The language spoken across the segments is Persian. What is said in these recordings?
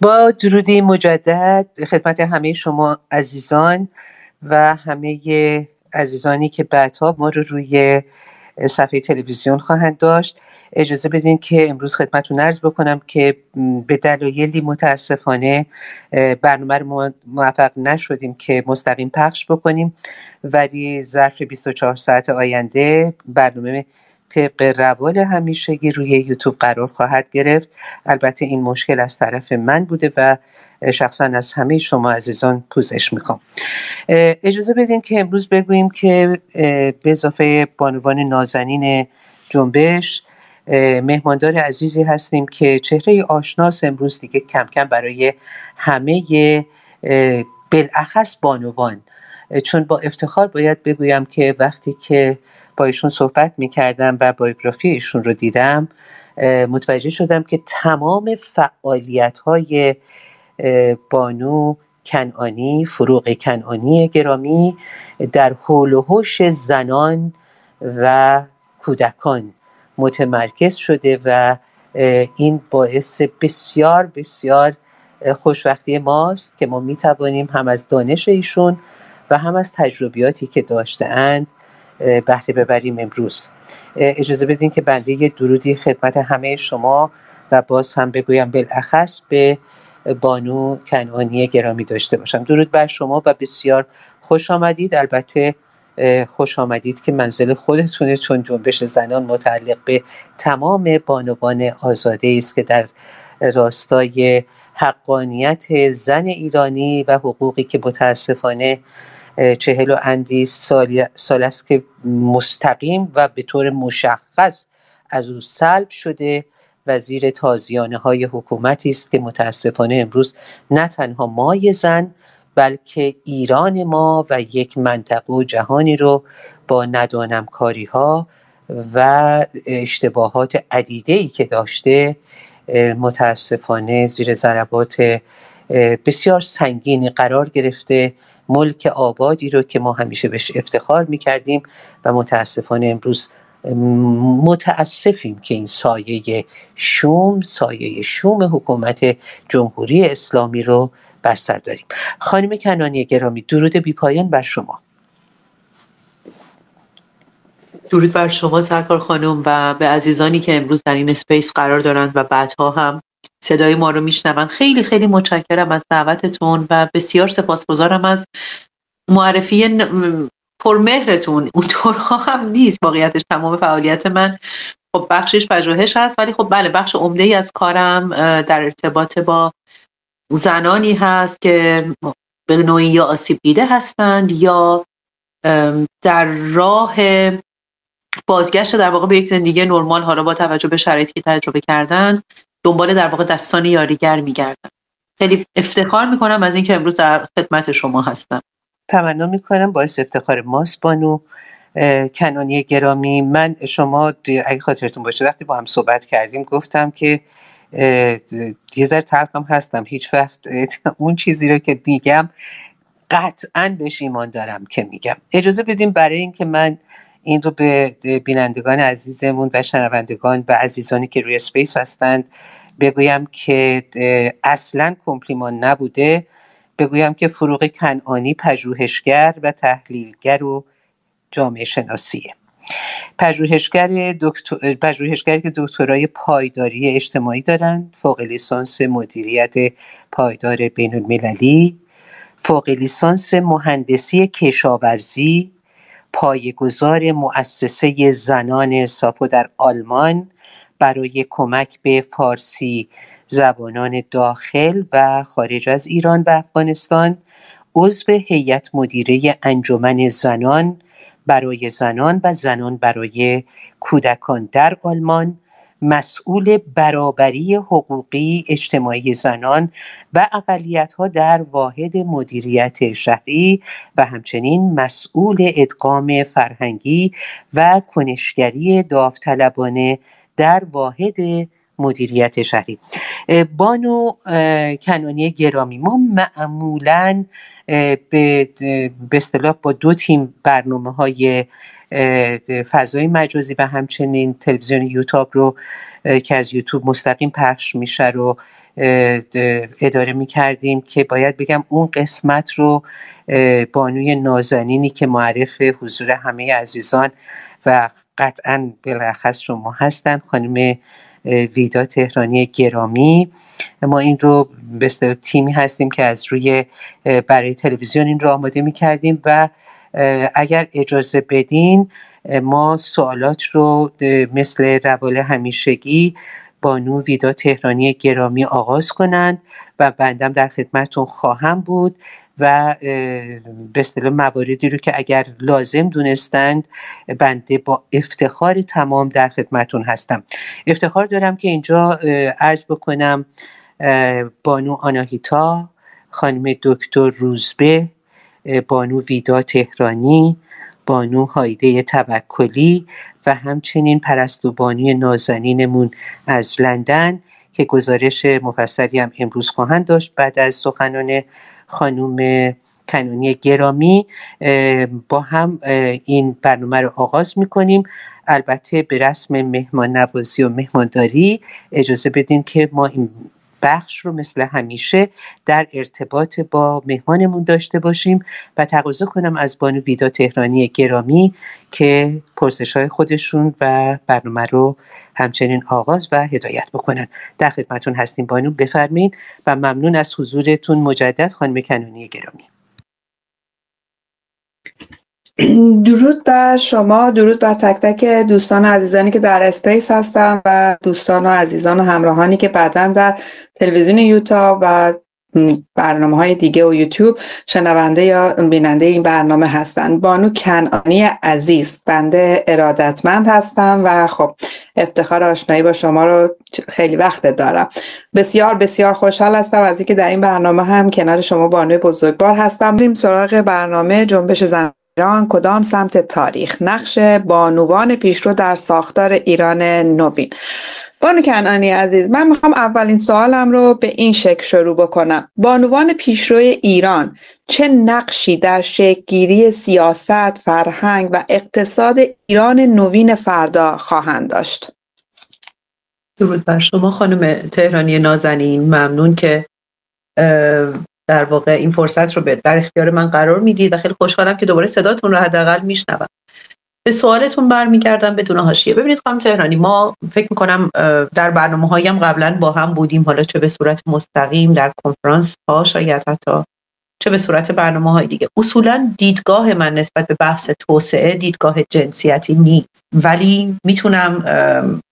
با درودی مجدد خدمت همه شما عزیزان و همه عزیزانی که بعدها ما رو روی صفحه تلویزیون خواهند داشت. اجازه بدین که امروز خدمتتون عرض بکنم که به دلایلی متاسفانه برنامه رو موفق نشدیم که مستقیم پخش بکنیم، ولی ظرف 24 ساعت آینده برنامه طبق روال همیشگی روی یوتیوب قرار خواهد گرفت. البته این مشکل از طرف من بوده و شخصا از همه شما عزیزان پوزش میخوام. اجازه بدین که امروز بگوییم که به اضافه بانوان نازنین جنبش مهماندار عزیزی هستیم که چهره آشناس امروز دیگه کم کم برای همه بالاخص بانوان، چون با افتخار باید بگویم که وقتی که با ایشون صحبت میکردم و بایوگرافی ایشون رو دیدم متوجه شدم که تمام فعالیت‌های بانو کنعانی، فروغ کنعانی گرامی در حول و حوش زنان و کودکان متمرکز شده و این باعث بسیار بسیار خوشبختی ماست که ما میتوانیم هم از دانش ایشون و هم از تجربیاتی که داشته‌اند بهره ببریم. امروز اجازه بدین که بنده یه درودی خدمت همه شما و باز هم بگویم بالاخص به بانو کنعانی گرامی داشته باشم. درود بر شما و بسیار خوش آمدید. البته خوش آمدید که منزل خودتونه، چون جنبش زنان متعلق به تمام بانوان آزاده است که در راستای حقانیت زن ایرانی و حقوقی که متاسفانه 40 و اندی سال است که مستقیم و به طور مشخص از او سلب شده و زیر تازیانه های حکومتی است که متاسفانه امروز نه تنها مای زن بلکه ایران ما و یک منطقه و جهانی رو با ندانمکاری ها و اشتباهات عدیده‌ای که داشته متاسفانه زیر ضربات بسیار سنگینی قرار گرفته. ملک آبادی رو که ما همیشه بهش افتخار میکردیم و متاسفانه امروز متاسفیم که این سایه شوم حکومت جمهوری اسلامی رو بر سر داریم. خانم کنعانی گرامی، درود بی پایان بر شما. درود بر شما سرکار خانم و به عزیزانی که امروز در این اسپیس قرار دارند و بعدها هم صدای ما رو میشنوند. خیلی خیلی متشکرم از دعوتتون و بسیار سپاسگزارم از معرفی پرمهرتون. اونطورها هم نیست واقعیتش. تمام فعالیت من خب بخشش پژوهش هست، ولی خب بله بخش عمده‌ای از کارم در ارتباط با زنانی هست که به نوعی یا آسیب دیده هستند یا در راه بازگشت در واقع به یک زندگی نرمال، حالا با توجه به شرایطی که تجربه کردن، دنبال در واقع دستان یاریگر میگردن. خیلی افتخار میکنم از اینکه امروز در خدمت شما هستم. تمنا میکنم، باعث افتخار ماست بانو کنعانی گرامی. من شما اگه خاطرتون باشه وقتی با هم صحبت کردیم گفتم که یه ذره تلخم هستم، هیچ وقت اون چیزی رو که میگم قطعاً بهش ایمان دارم که میگم. اجازه بدیم برای اینکه من این رو به بینندگان عزیزمون و شنوندگان و عزیزانی که روی اسپیس هستند بگویم که اصلاً کمپلیمان نبوده، بگویم که فروغ کنعانی پژوهشگر و تحلیلگر و جامعه شناسیه. پژوهشگری که دکترای پایداری اجتماعی دارن، فوق لیسانس مدیریت پایدار بین المللی، فوق لیسانس مهندسی کشاورزی، پایه‌گذار مؤسسه زنان سافو در آلمان برای کمک به فارسی زبانان داخل و خارج از ایران و افغانستان، عضو هیئت مدیره انجمن زنان برای زنان و زنان برای کودکان در آلمان، مسئول برابری حقوقی اجتماعی زنان و اقلیت‌ها در واحد مدیریت شهری و همچنین مسئول ادغام فرهنگی و کنشگری داوطلبانه در واحد مدیریت شهری. بانو کنانی گرامی، ما معمولاً به اصطلاح با 2 تیم برنامه‌های فضای مجازی و همچنین تلویزیون یوتیوب رو که از یوتیوب مستقیم پخش میشه رو اداره میکردیم که باید بگم اون قسمت رو بانوی نازنینی که معرف حضور همه عزیزان و قطعاً بالاخص شما هستند، خانم ویدا تهرانی گرامی، ما این رو به اصطلاح تیمی هستیم که از روی برای تلویزیون این رو آماده میکردیم و اگر اجازه بدین ما سوالات رو مثل روال همیشگی بانو ویدا تهرانی گرامی آغاز کنند و بندم در خدمتون خواهم بود و به اصطلاح مواردی رو که اگر لازم دونستند بنده با افتخار تمام در خدمتون هستم. افتخار دارم که اینجا عرض بکنم بانو آناهیتا، خانم دکتر روزبه، بانو ویدا تهرانی، بانو هایده توکلی و همچنین پرستو بانوی نازنینمون از لندن که گزارش مفصلی هم امروز خواهند داشت بعد از سخنان خانم کنانی گرامی. با هم این برنامه رو آغاز میکنیم. البته به رسم مهمان نوازی و مهمانداری اجازه بدین که ما این بخش رو مثل همیشه در ارتباط با مهمانمون داشته باشیم و تقاضا کنم از بانو ویدا تهرانی گرامی که پرسش‌های خودشون و برنامه رو همچنین آغاز و هدایت بکنن. در خدمتون هستیم بانو، بفرمایید و ممنون از حضورتون مجدد خانم کنانی گرامی. درود بر شما، درود بر تک تک دوستان و عزیزانی که در اسپیس هستن و دوستان و عزیزان و همراهانی که بعداً در تلویزیون یوتیوب و برنامه‌های دیگه و یوتیوب شنونده یا بیننده این برنامه هستن. بانو کنانی عزیز، بنده ارادتمند هستم و خب افتخار آشنایی با شما رو خیلی وقت دارم. بسیار بسیار خوشحال هستم از اینکه در این برنامه هم کنار شما بانوی بزرگوار هستم. بریم سراغ برنامه جنبش زن ایران کدام سمت تاریخ، نقش بانوان پیشرو در ساختار ایران نوین. بانو کنانی عزیز، من میخوام اولین سوالم رو به این شکل شروع بکنم. بانوان پیشرو ایران چه نقشی در شکل‌گیری سیاست، فرهنگ و اقتصاد ایران نوین فردا خواهند داشت؟ درود بر شما خانم تهرانی نازنین، ممنون که در واقع این فرصت رو در اختیار من قرار میدید و خیلی خوشحالم که دوباره صداتون رو حداقل میشنوم. به سوالتون برمیگردم بدون حاشیه. ببینید خانم تهرانی، ما فکر میکنم در برنامه‌هایی هم قبلا با هم بودیم، حالا چه به صورت مستقیم در کنفرانس ها شاید حتی، چه به صورت برنامه‌های دیگه. اصولا دیدگاه من نسبت به بحث توسعه دیدگاه جنسیتی نیست، ولی میتونم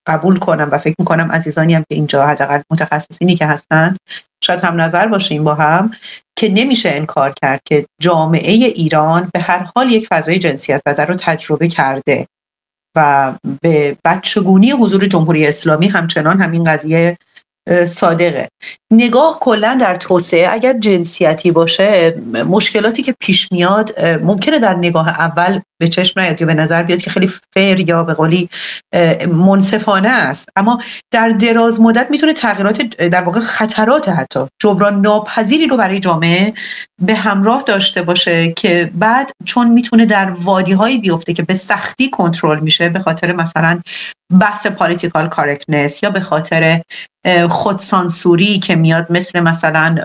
قبول کنم و فکر میکنم عزیزانی هم که اینجا حداقل متخصصینی که هستند شاید هم نظر باشیم با هم که نمیشه انکار کرد که جامعه ایران به هر حال یک فضای جنسیت بدر رو تجربه کرده و به بچگونی حضور جمهوری اسلامی همچنان همین قضیه صادقه. نگاه کلا در توسعه اگر جنسیتی باشه، مشکلاتی که پیش میاد ممکنه در نگاه اول به چشم نیاد یا به نظر بیاد که خیلی فیر یا به قولی منصفانه است، اما در دراز مدت میتونه تغییرات، در واقع خطرات حتی جبران ناپذیری رو برای جامعه به همراه داشته باشه که بعد چون میتونه در وادی‌هایی بیفته که به سختی کنترل میشه به خاطر مثلا بحث پالیتیکال کارکتنس یا به خاطر خودسانسوری که میاد، مثلا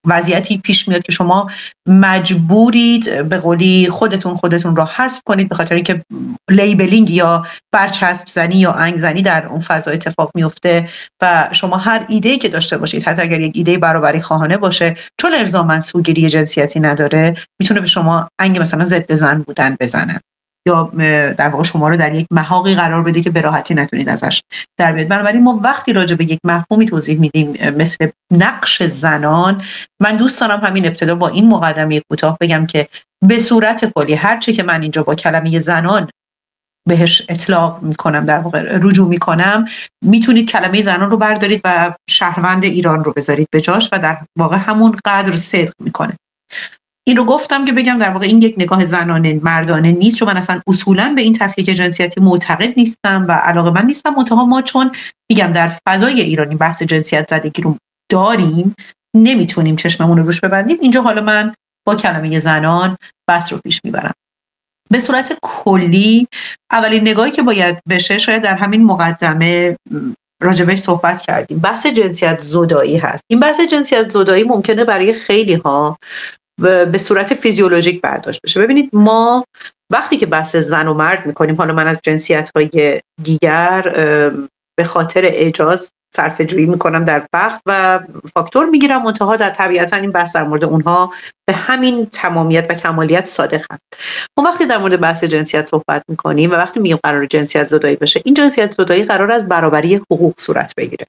وضعیتی پیش میاد که شما مجبورید به قولی خودتون را حذف کنید به خاطر اینکه لیبلینگ یا برچسب زنی یا انگ زنی در اون فضا اتفاق میفته و شما هر ایده‌ای که داشته باشید، حتی اگر یک ایده برابری خواهانه باشه، چون الزاماً سوگیری جنسیتی نداره، میتونه به شما انگ مثلا ضد زن بودن بزنه یا در واقع شما رو در یک محاقی قرار بده که به راحتی نتونید ازش در بیاید. بنابراین ما وقتی راجع به یک مفهومی توضیح میدیم مثل نقش زنان، من دوست دارم همین ابتدا با این مقدمه کوتاه بگم که به صورت کلی هر چه که من اینجا با کلمه زنان بهش اطلاق میکنم، در واقع رجوع میکنم، میتونید کلمه زنان رو بردارید و شهروند ایران رو بذارید به جاش و در واقع همون قدر صدق میکنه. این رو گفتم که بگم در واقع این یک نگاه زنانه مردانه نیست، چون من اصلا اصولا به این تفکیک جنسیتی معتقد نیستم و علاقه‌مند نیستم. منتها ما چون میگم در فضای ایرانی بحث جنسیت زدگی رو داریم، نمیتونیم چشممون رو روش ببندیم. اینجا حالا من با کلمه زنان بحث رو پیش میبرم. به صورت کلی اولین نگاهی که باید بشه، شاید در همین مقدمه راجبش صحبت کردیم، بحث جنسیت زدایی هست. این بحث جنسیت زدایی ممکنه برای خیلی ها به صورت فیزیولوژیک برداشت بشه. ببینید ما وقتی که بحث زن و مرد میکنیم، حالا من از جنسیت‌های دیگر به خاطر اعجاز صرفه جویی میکنم در بخت و فاکتور میگیرم، منتها در طبیعتا این بحث در مورد اونها به همین تمامیت و کمالیت صادق هست. ما وقتی در مورد بحث جنسیت صحبت میکنیم و وقتی میگیم قرار جنسیت زدایی بشه، این جنسیت زدایی قرار از برابری حقوق صورت بگیره.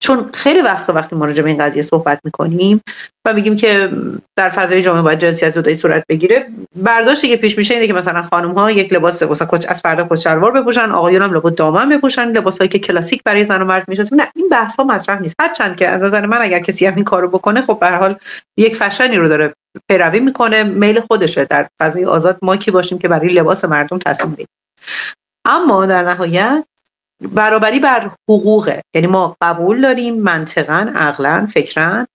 چون خیلی وقتی ما راجع به این قضیه صحبت میکنیم و میگیم که در فضای جامعه باید جنسیت زدایی صورت بگیره، برداشتی که پیش میشه اینه که مثلا خانم ها یک لباس مثلا از فردا کت شلوار بپوشن، آقایون هم لابد دامن بپوشن، لباسایی که کلاسیک برای زن و مرد میشه. نه، این بحث ها مطرح نیست. هرچند که از نظر من اگر کسی همین کارو بکنه، خب به هر حال یک فشنی رو داره پیروی میکنه، میل خودشه. در فضای آزاد ما کی باشیم که برای لباس مردم تصمیم بگیریم؟ اما در نهایت برابری بر حقوقه. یعنی ما قبول داریم منطقاً، عقلاً، فکراً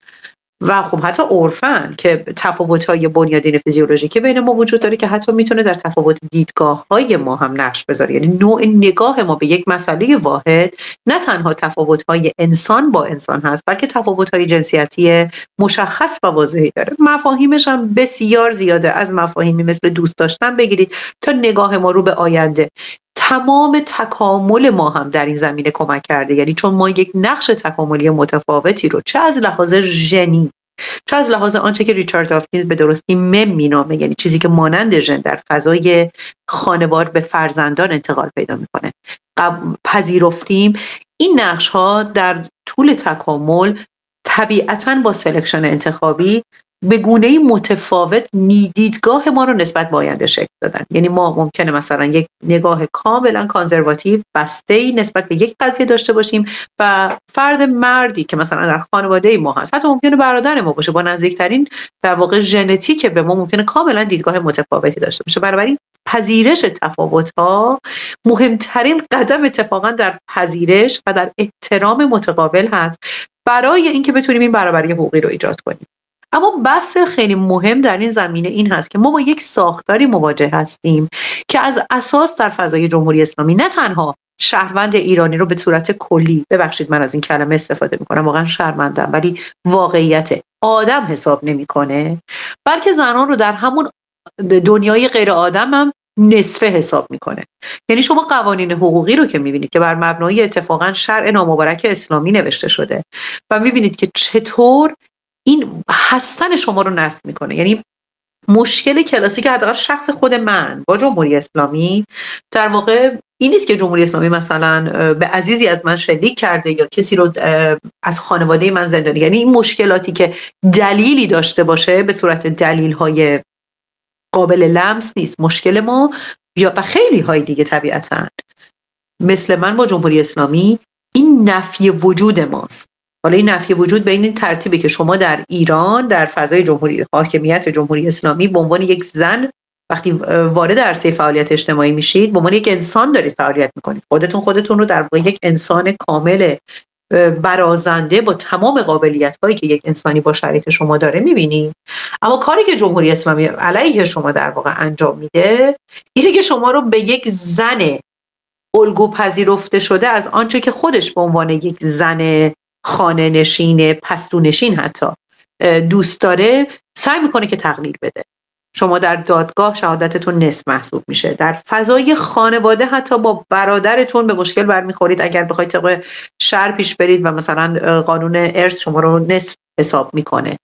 و خب حتی عرفاً که تفاوت‌های بنیادین فیزیولوژیکی بین ما وجود داره که حتی میتونه در تفاوت دیدگاه‌های ما هم نقش بذاره. یعنی نوع نگاه ما به یک مسئله واحد نه تنها تفاوت‌های انسان با انسان هست، بلکه تفاوت‌های جنسیتی مشخص و واضحی داره. مفاهیمش هم بسیار زیاده، از مفاهیمی مثل دوست داشتن بگیرید تا نگاه ما رو به آینده. تمام تکامل ما هم در این زمینه کمک کرده. یعنی چون ما یک نقش تکاملی متفاوتی رو چه از لحاظ ژنی، چه از لحاظ آنچه که ریچارد داوکینز به درستی مم مینامه، یعنی چیزی که مانند ژن در فضای خانوار به فرزندان انتقال پیدا میکنه، پذیرفتیم، این نقش ها در طول تکامل طبیعتاً با سلکشن انتخابی به گونه‌ای متفاوت دیدگاه ما رو نسبت به آینده شکل دادن. یعنی ما ممکنه مثلا یک نگاه کاملا کانزرواتیو بسته‌ای نسبت به یک قضیه داشته باشیم و فرد مردی که مثلا در خانواده ما هست، حتی ممکنه برادر ما باشه، با نزدیکترین در واقع ژنتیک به ما، ممکنه کاملا دیدگاه متفاوتی داشته باشه. بنابراین پذیرش تفاوت‌ها مهمترین قدم اتفاقا در پذیرش و در احترام متقابل هست برای اینکه بتونیم این برابری حقوقی رو ایجاد کنیم. اما بحث خیلی مهم در این زمینه این هست که ما با یک ساختاری مواجه هستیم که از اساس در فضای جمهوری اسلامی نه تنها شهروند ایرانی رو به صورت کلی، ببخشید من از این کلمه استفاده میکنم، واقعا شرمندم، ولی واقعیت آدم حساب نمیکنه، بلکه زنان رو در همون دنیای غیر آدم هم نصفه حساب میکنه. یعنی شما قوانین حقوقی رو که میبینید که بر مبنای اتفاقا شرع نامبارک اسلامی نوشته شده و میبینید که چطور این هستن شما رو نفی میکنه. یعنی مشکل کلاسیک حداقل شخص خود من با جمهوری اسلامی در واقع این نیست که جمهوری اسلامی مثلا به عزیزی از من شلیک کرده یا کسی رو از خانواده من زندانی. یعنی این مشکلاتی که دلیلی داشته باشه به صورت دلیل‌های قابل لمس نیست. مشکل ما یا خیلی های دیگه طبیعتاً مثل من با جمهوری اسلامی این نفی وجود ماست. حالا این نفی وجود به این ترتیبی که شما در ایران در فضای جمهوری حاکمیت جمهوری اسلامی به عنوان یک زن وقتی وارد عرصه فعالیت اجتماعی میشید، به عنوان یک انسان دارید فعالیت میکنید، خودتون رو در واقع یک انسان کامل برازنده با تمام قابلیت‌هایی که یک انسانی با شریک شما داره می‌بینید. اما کاری که جمهوری اسلامی علیه شما در واقع انجام میده اینه که شما رو به یک زن الگو پذیرفته شده از آنچه که خودش به عنوان یک زن خانه نشین، پستو نشین حتی دوست داره سعی میکنه که تقلیل بده. شما در دادگاه شهادتتون نصف محسوب میشه. در فضای خانواده حتی با برادرتون به مشکل برمیخورید اگر بخواید طبق شرع پیش برید و مثلا قانون ارث شما رو نصف حساب میکنه.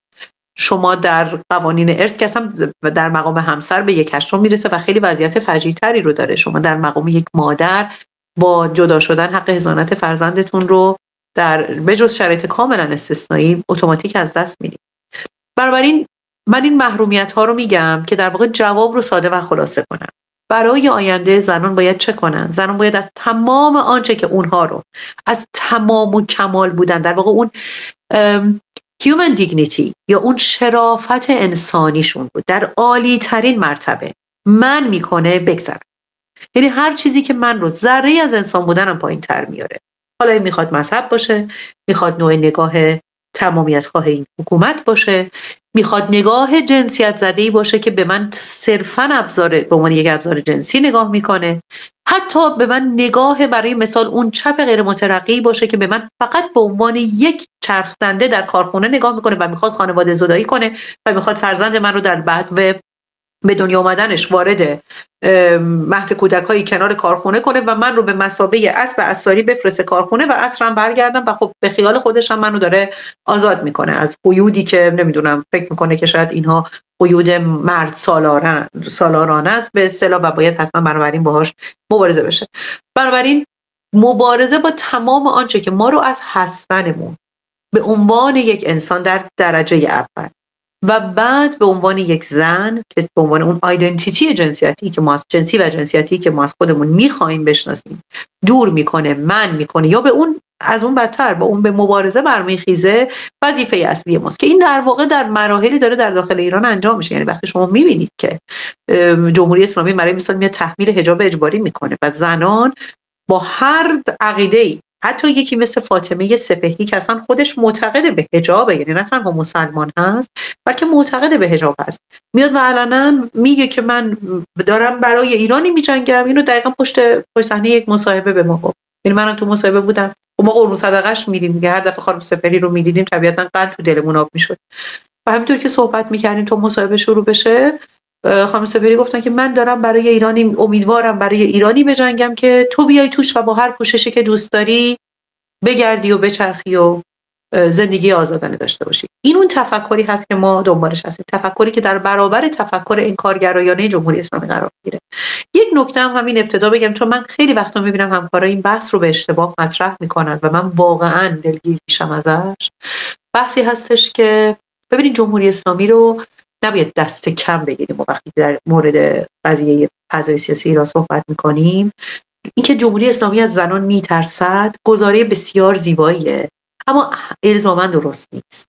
شما در قوانین ارث که اصلا در مقام همسر به 1/8 میرسه و خیلی وضعیت فجیع‌تری رو داره. شما در مقام یک مادر با جدا شدن حق حضانت فرزندتون رو در بجز شرایط کاملا استثنایی اتوماتیک از دست میدید. بنابراین من این محرومیت ها رو میگم که در واقع جواب رو ساده و خلاصه کنم. برای آینده زنان باید چه کنن؟ زنان باید از تمام آنچه که اونها رو از تمام و کمال بودن، در واقع اون human dignity یا اون شرافت انسانیشون رو در عالی ترین مرتبه من میکنه بگذره. یعنی هر چیزی که من رو ذره از انسان بودنم پایین تر میاره، حالا این میخواد مذهب باشه، میخواد نوع نگاه تمامیت خواه این حکومت باشه، میخواد نگاه جنسیت زده‌ای باشه که به من صرفاً به عنوان یک ابزار جنسی نگاه میکنه، حتی به من نگاه برای مثال اون چپ غیر مترقی باشه که به من فقط به عنوان یک چرخ دنده در کارخونه نگاه میکنه و میخواد خانواده زدایی کنه و میخواد فرزند من رو در بعد به دنیا آمدنش وارد مهد کودک‌هایی کنار کارخونه کنه و من رو به مثابه اسب عصاری بفرسته کارخونه و عصرم برگردم و خب به خیال خودش هم منو داره آزاد میکنه از قیودی که نمیدونم فکر میکنه که شاید اینها قیود مرد سالارانه است به اصطلاح و باید حتما بنابراین باهاش مبارزه بشه. بنابراین مبارزه با تمام آنچه که ما رو از هستنمون به عنوان یک انسان در درجه اول و بعد به عنوان یک زن که به عنوان اون آیدنتیتی جنسیتی که ما از جنسی و جنسیتی که ما از خودمون می‌خوایم بشناسیم دور میکنه، من میکنه یا به اون از اون بدتر با اون به مبارزه برمیخیزه، وظیفه اصلی ماست که این در واقع در مراحلی داره در داخل ایران انجام میشه. یعنی وقتی شما میبینید که جمهوری اسلامی برای مثال میاد تحمیل حجاب اجباری میکنه و زنان با هر عقیده‌ای، حتی یکی مثل فاطمه سپهری که اصلا خودش معتقد به حجابه، یعنی نه تنها مسلمان هست بلکه معتقد به حجاب هست، میاد و علنا میگه که من دارم برای ایرانی میجنگم. اینو دقیقاً پشت صحنه یک مصاحبه به ما گفت. یعنی منم تو مصاحبه بودم و ما قربون صدقه‌اش میریم دیگه، هر دفعه خانم سپهری رو میدیدیم طبیعتاً قند تو دلمون آب میشد. و همینطور که صحبت میکردیم تو مصاحبه شروع بشه، خانم سپهری گفتن که من دارم برای ایرانی، امیدوارم برای ایرانی بجنگم که تو بیای توش و با هر پوششی که دوست داری بگردی و بچرخی و زندگی آزادانه داشته باشی. این اون تفکری هست که ما دنبالش هستیم، تفکری که در برابر تفکر انکارگرایانه جمهوری اسلامی قرار میگیره. یک نکته هم همین ابتدا بگم، چون من خیلی وقتا میبینم همکارا این بحث رو به اشتباه مطرح میکنن و من واقعا دلگیر میشم ازش. بحثی هستش که ببینید جمهوری اسلامی رو نباید دست کم بگیریم. و وقتی در مورد قضیه فضای سیاسی ایران صحبت میکنیم، اینکه جمهوری اسلامی از زنان میترسد گزاره بسیار زیباییه، اما الزاما درست نیست.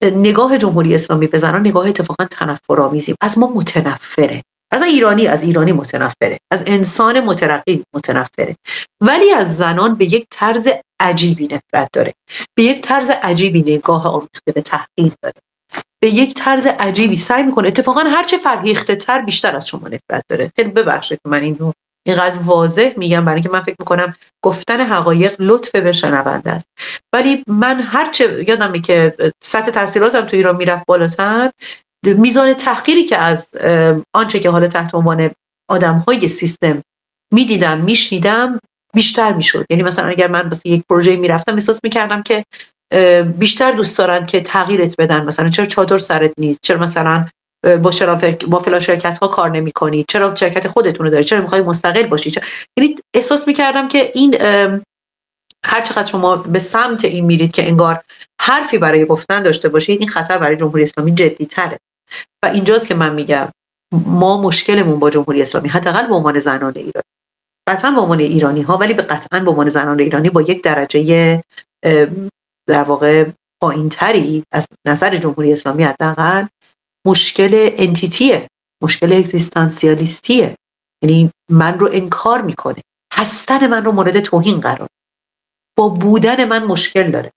نگاه جمهوری اسلامی به زنان نگاه اتفاقا تنفرآمیزی، از ما متنفره، از ایرانی متنفره، از انسان مترقی متنفره، ولی از زنان به یک طرز عجیبی نفرت داره، به یک طرز عجیبی نگاه آمیخته به تحقیر داره، به یک طرز عجیبی سعی میکنه اتفاقا هرچه فرهیخته تر بیشتر از شما نفرت داره. خیلی ببخشید که من اینقدر واضح میگم، برای اینکه من فکر میکنم گفتن حقایق لطف به شنونده است. ولی من هرچه یادمه که سطح تحصیلاتم تو ایران میرفت بالاتر، میزان تحقیری که از آنچه که حالا تحت عنوان آدم‌های سیستم میدیدم میشنیدم بیشتر میشد. یعنی مثلا اگر من واسه یک پروژه میرفتم احساس میکردم که بیشتر دوست دارن که تغییرت بدن، مثلا چرا چادر سرت نیست، چرا مثلا با فلان شرکت ها کار نمی کنی، چرا شرکت خودتون رو داری، چرا میخوای مستقل باشی. یعنی احساس میکردم که این هر چقدر شما به سمت این میرید که انگار حرفی برای گفتن داشته باشید، این خطر برای جمهوری اسلامی جدی تره. و اینجاست که من میگم ما مشکلمون با جمهوری اسلامی حداقل به عنوان زنان ایرانی، قطعا به عنوان ایرانی ها، ولی به قطعا به عنوان زنان ایرانی با یک درجه در واقع پایینتری از نظر جمهوری اسلامی حداقل مشکل انتیتیه، مشکل اگزیستانسیالیستیه. یعنی من رو انکار میکنه، هستن من رو مورد توهین قرار، با بودن من مشکل داره.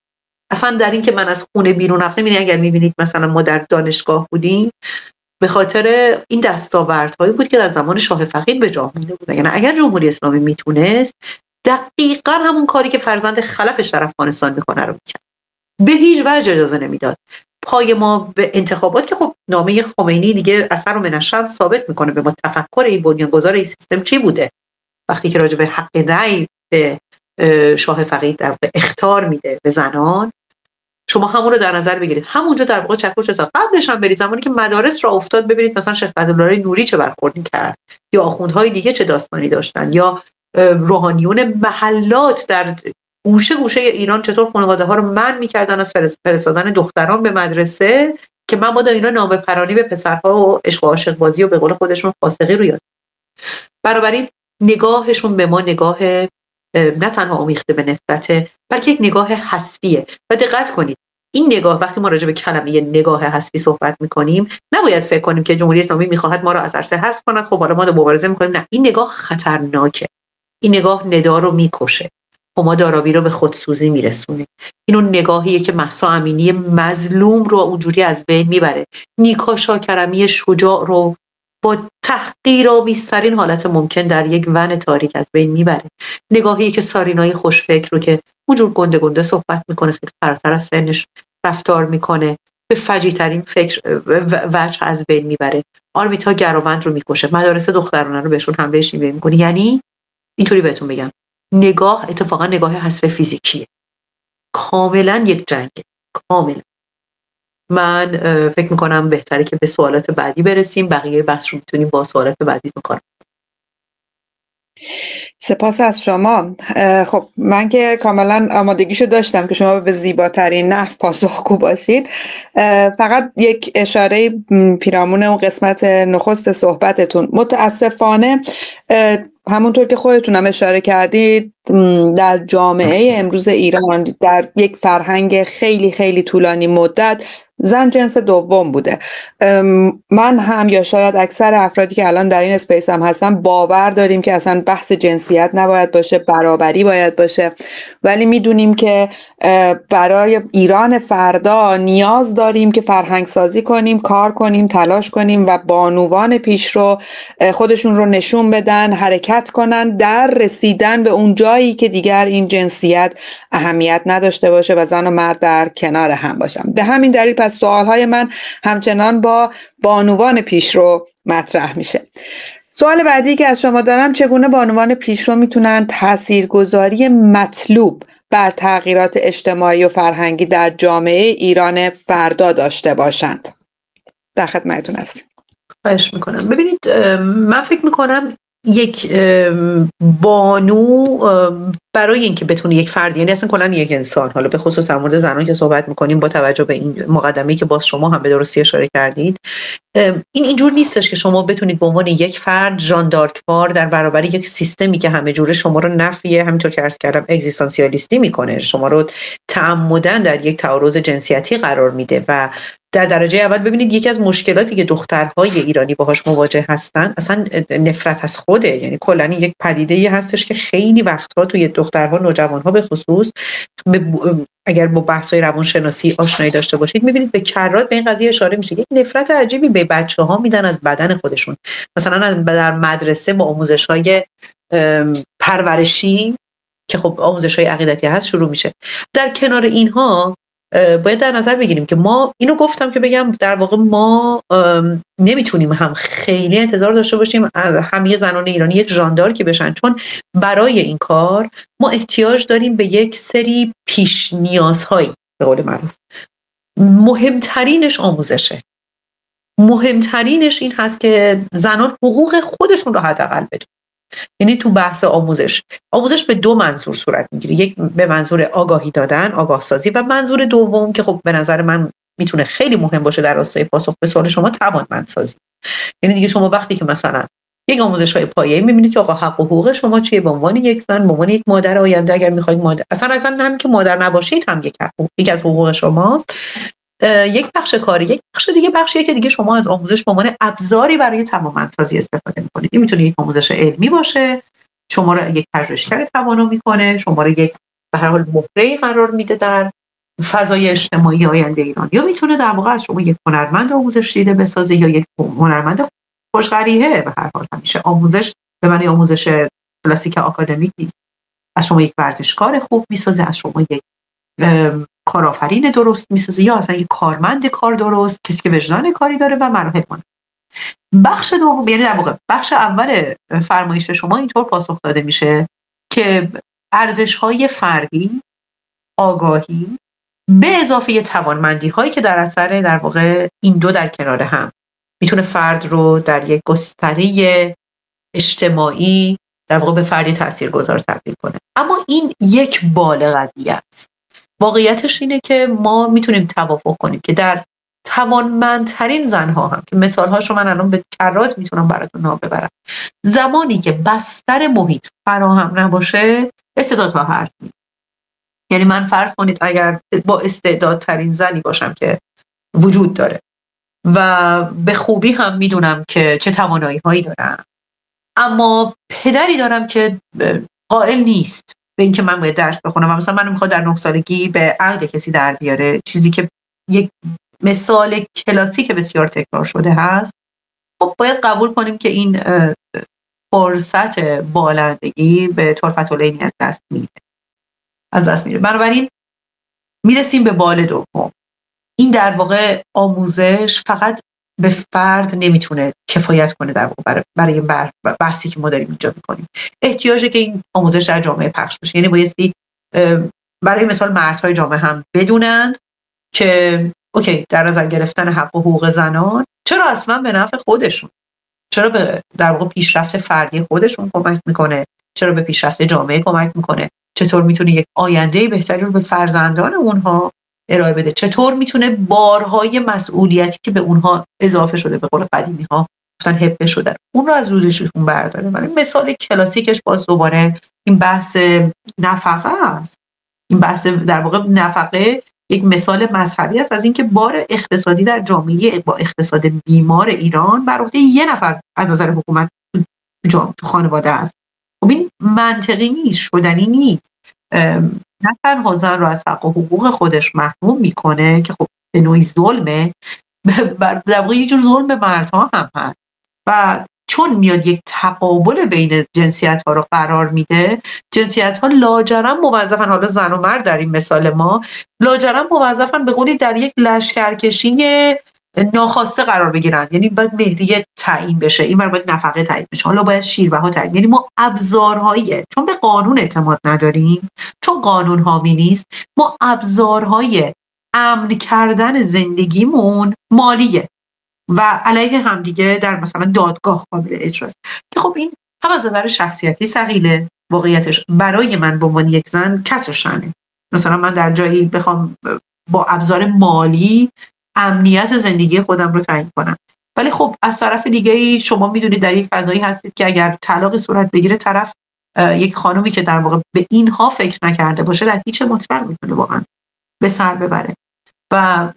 اصلا در این که من از خونه بیرون رفتم، یعنی اگر میبینید مثلا ما در دانشگاه بودیم به خاطر این دستاوردهایی بود که در زمان شاه فقید به جا مونده بود. یعنی اگر جمهوری اسلامی میتونست دقیقاً همون کاری که فرزند خلفش در افغانستان میکنه رو میکرد، به هیچ وجه اجازه نمیداد پای ما به انتخابات که خب نامه خمینی دیگه اثر و منشأ ثابت میکنه به ما تفکر این بنیانگذار این سیستم چی بوده. وقتی که راجع به حق رأی به شاه فقید در اخطار میده به زنان، شما همون رو در نظر بگیرید، همونجا در واقع چکش زد. قبلش هم برید زمانی که مدارس را افتاد ببینید مثلا شیخ فضل‌الله نوری چه برخوردی کرد، یا آخوندهای دیگه چه داستانی داشتن، یا روحانیون محلات در گوشه گوشه ایران چطور خانواده ها رو منع می‌کردن از فرستادن دختران به مدرسه که مبادا اینا نامه پرانی به پسرها و عشق و عاشق بازی و به قول خودشون فاسقی رو یاد. بنابراین نگاهشون به ما نگاه نه تنها آمیخته به نفرت، بلکه یک نگاه حسبیه. و دقت کنید این نگاه، وقتی ما راجع به کلمه نگاه حذفی صحبت میکنیم نباید فکر کنیم که جمهوری اسلامی میخواهد ما را از عرصه حذف کند، خب حالا ما مبارزه میکنیم. نه، این نگاه خطرناکه. این نگاه ندا رو میکشه، هما دارابی رو به خودسوزی میرسونه. اینو نگاهیه که مهسا امینی مظلوم رو اونجوری از بین میبره، نیکا شاکرمی شجاع رو با تحقیرآمیزترین حالت ممکن در یک ون تاریک از بین میبره. نگاهیه که سارینای خوشفکر رو که اونجور گنده گنده صحبت میکنه، خیلی فراتر از سنش رفتار میکنه، به فجیع‌ترین فکر وجه از بین میبره. آرمیتا گروند رو میکشه، مدارس دخترانه رو بهشون حمله شیوه میکنه. یعنی اینطوری بهتون بگم، نگاه اتفاقا نگاه حذف فیزیکیه، کاملا یک جنگه، کاملا. من فکر میکنم بهتره که به سوالات بعدی برسیم، بقیه بحث رو میتونیم با سوالات بعدی بکنیم. سپاس از شما. خب من که کاملا آمادگیشو داشتم که شما به زیباترین نحو پاسخگو باشید. فقط یک اشاره پیرامون اون قسمت نخست صحبتتون، متاسفانه همونطور که خودتونم اشاره کردید در جامعه امروز ایران در یک فرهنگ خیلی خیلی طولانی مدت زن جنس دوم بوده. من هم یا شاید اکثر افرادی که الان در این اسپیس هم هستن باور داریم که اصلا بحث جنسیت نباید باشه، برابری باید باشه، ولی میدونیم که برای ایران فردا نیاز داریم که فرهنگ سازی کنیم، کار کنیم، تلاش کنیم و بانوان پیشرو خودشون رو نشون بدن، حرکت کنن در رسیدن به اون جایی که دیگر این جنسیت اهمیت نداشته باشه و زن و مرد در کنار هم باشن. به همین دلیل پس سوالهای من همچنان با بانوان پیشرو مطرح میشه. سوال بعدی که از شما دارم، چگونه بانوان پیشرو میتونن تاثیرگذاری مطلوب بر تغییرات اجتماعی و فرهنگی در جامعه ایران فردا داشته باشند؟ در خدمتتون هستیم. خواهش میکنم. ببینید، من فکر میکنم یک بانو برای اینکه بتونه یک فرد، یعنی اصلا کلا یک انسان، حالا به خصوص در مورد زنان که صحبت میکنیم با توجه به این مقدمه‌ای که باز شما هم به درستی اشاره کردید، اینجور نیستش که شما بتونید به عنوان یک فرد ژان دارکوار در برابر یک سیستمی که همه جوره شما رو نفیه، همینطور که عرض کردم اگزیستانسیالیستی میکنه، شما رو تعمداً در یک تعارض جنسیتی قرار میده. و در درجه اول ببینید یکی از مشکلاتی که دخترهای ایرانی باهاش مواجه هستن اصلا نفرت از خوده. یعنی کلا این یک پدیده‌ای هستش که خیلی وقتها توی دخترها، نوجوانها به خصوص، اگر با بحث‌های روانشناسی آشنایی داشته باشید می‌بینید به کرات به این قضیه اشاره میشه. یک نفرت عجیبی به بچه‌ها میدن از بدن خودشون. مثلا در مدرسه با آموزش‌های پرورشی که خب آموزش‌های عقیدتی هست شروع میشه. در کنار اینها باید در نظر بگیریم که ما، اینو گفتم که بگم در واقع ما نمیتونیم هم خیلی انتظار داشته باشیم از همه زنان ایرانی یک ژاندارکی بشن، چون برای این کار ما احتیاج داریم به یک سری پیش نیازهایی، به قول معروف. مهمترینش آموزشه. مهمترینش این هست که زنان حقوق خودشون رو حداقل بدونن. یعنی تو بحث آموزش به دو منظور صورت میگیره، یک به منظور آگاهی دادن، آگاه سازی، و منظور دوم که خب به نظر من میتونه خیلی مهم باشه در راستای پاسخ به سوال شما، توانمندسازی. یعنی دیگه شما وقتی که مثلا یک آموزش‌های پایه‌ای می‌بینید که آقا حق و حقوق شما چیه، به عنوان یک زن، به عنوان یک مادر آینده، اگر می‌خواید مادر، اصلا همین که مادر نباشید هم یک از حقوق شماست. یک بخش کاری، یک بخش دیگه بخشیه که دیگه شما از آموزش به عنوان ابزاری برای توانمندسازی استفاده می‌کنید. این میتونه یک آموزش علمی باشه، شما رو یک پژوهشگر توانا می‌کنه، شما رو یک به هر حال مهره‌ای قرار میده در فضای اجتماعی آینده ایران، یا میتونه در واقع از شما یک هنرمند آموزش دیده بسازه یا یک هنرمند خوش‌قریحه. به هر حال همیشه آموزش به معنی آموزش کلاسیک آکادمیک نیست. از شما یک ورزشکار خوب می‌سازه، از شما یک کارآفرین درست میسازه، یا اصلا یک کارمند کار درست، کسی که وجدان کاری داره و مراحل مانند. بخش دوم، یعنی در واقع بخش اول فرمایش شما اینطور پاسخ داده میشه که ارزش‌های فردی، آگاهی به اضافه توانمندی هایی که در اثر در واقع این دو در کنار هم میتونه فرد رو در یک گستره اجتماعی در واقع به فردی تاثیرگذار تبدیل کنه. اما این یک بال قضیه است. واقعیتش اینه که ما میتونیم توافق کنیم که در توانمندترین زنها هم، که مثالهاش رو من الان به کرات میتونم براتون نام ببرم، زمانی که بستر محیط فراهم نباشه استعدادها حرف میزنه. یعنی من فرض کنید اگر با استعدادترین زنی باشم که وجود داره و به خوبی هم میدونم که چه توانایی هایی دارم، اما پدری دارم که قائل نیست به اینکه من باید درس بخونم و مثلا منو میخواد در 9 سالگی به عقد کسی در بیاره، چیزی که یک مثال کلاسیک بسیار تکرار شده هست. خب باید قبول کنیم که این فرصت بالندگی به طرفةالعینی از دست میره. بنابراین میرسیم به بال دوم. این در واقع آموزش فقط به فرد نمیتونه کفایت کنه در واقع برای بحثی که ما داریم اینجا میکنیم. احتیاجه که این آموزش در جامعه پخش بشه. یعنی بایستی برای مثال مردهای جامعه هم بدونند که اوکی، در نظر گرفتن حق و حقوق زنان چرا اصلا به نفع خودشون، چرا به در واقع پیشرفت فردی خودشون کمک میکنه، چرا به پیشرفت جامعه کمک میکنه، چطور میتونه یک آینده بهتری رو به فرزندان اونها ارائه بده، چطور میتونه بارهای مسئولیتی که به اونها اضافه شده، به قول قدیمی ها گفتن هبه شده، اون رو از روزشون برداره. ولی مثال کلاسیکش باز دوباره این بحث نفقه است. این بحث در واقع نفقه یک مثال مذهبی است از اینکه بار اقتصادی در جامعه با اقتصاد بیمار ایران بر عهده یه نفر از نظر حکومت تو خانواده است. خب این منطقی نیست، شدنی نیست. نه تنها زن رو از حق و حقوق خودش محروم میکنه که خب به نوعی ظلمه، در واقع یه جور ظلم به مردها هم هست و چون میاد یک تقابل بین جنسیت ها رو قرار میده، جنسیت ها لاجرم موظفن، حالا زن و مرد در این مثال ما لاجرم موظفن به قولی در یک لشکرکشی ناخواسته قرار بگیرن. یعنی باید مهریه تعیین بشه، این باید نفقه تعیین بشه، حالا باید شیربها تعیین. یعنی ما ابزارهایی، چون به قانون اعتماد نداریم، چون قانون حامی نیست، ما ابزارهای امن کردن زندگیمون مالیه و علیه همدیگه در مثلا دادگاه قابل اجراست که خب این هم از نظر شخصیتی ثقیله. واقعیتش برای من به عنوان یک زن کسر شأنه. مثلا من در جایی بخوام با ابزار مالی امنیت زندگی خودم رو تعیین کنم، ولی خب از طرف دیگه شما میدونید در یک فضایی هستید که اگر طلاق صورت بگیره، طرف یک خانومی که در واقع به اینها فکر نکرده باشه در هیچ مطلق میتونه واقعا به سر ببره و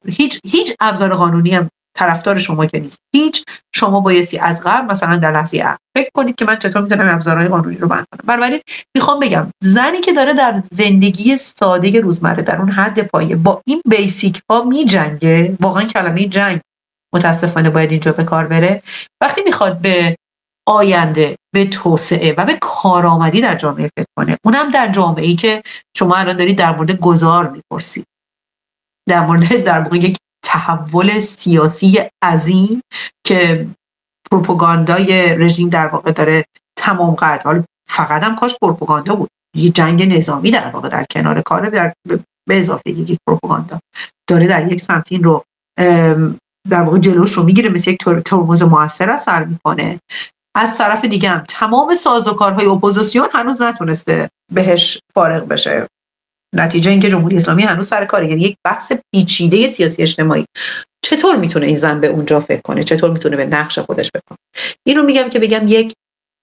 هیچ ابزار قانونی هم طرفدار شما که نیست. هیچ، شما بایستی از قبل مثلا در لحظه فکر کنید که من چطور میتونم ابزارهای قانونی رو بند کنم. بنابراین میخوام بگم زنی که داره در زندگی ساده روزمره در اون حد پایه با این بیسیک ها میجنگه، واقعا کلمه جنگ متاسفانه باید اینجا به کار بره، وقتی میخواد به آینده، به توسعه و به کارآمدی در جامعه فکر کنه، اونم در جامعه‌ای که شما الان دارید در مورد گذار میپرسید، در مورد در واقع یک تحول سیاسی عظیم که پروپاگاندای رژیم در واقع داره تمام قد، حالا فقط هم کاش پروپاگاندا بود، یه جنگ نظامی در واقع در کنار کار، به اضافه یک پروپاگاندا داره در یک سمت این رو در واقع جلوش رو میگیره، مثل یک ترمز موثر اثر میکنه. از طرف دیگه هم تمام سازوکارهای اپوزیسیون هنوز نتونسته بهش فارغ بشه. نتیجه اینکه جمهوری اسلامی هنوز سر کاره. یعنی یک بحث پیچیده سیاسی اجتماعی. چطور میتونه این زن به اونجا فکر کنه؟ چطور میتونه به نقش خودش فکر کنه؟ این رو میگم که بگم یک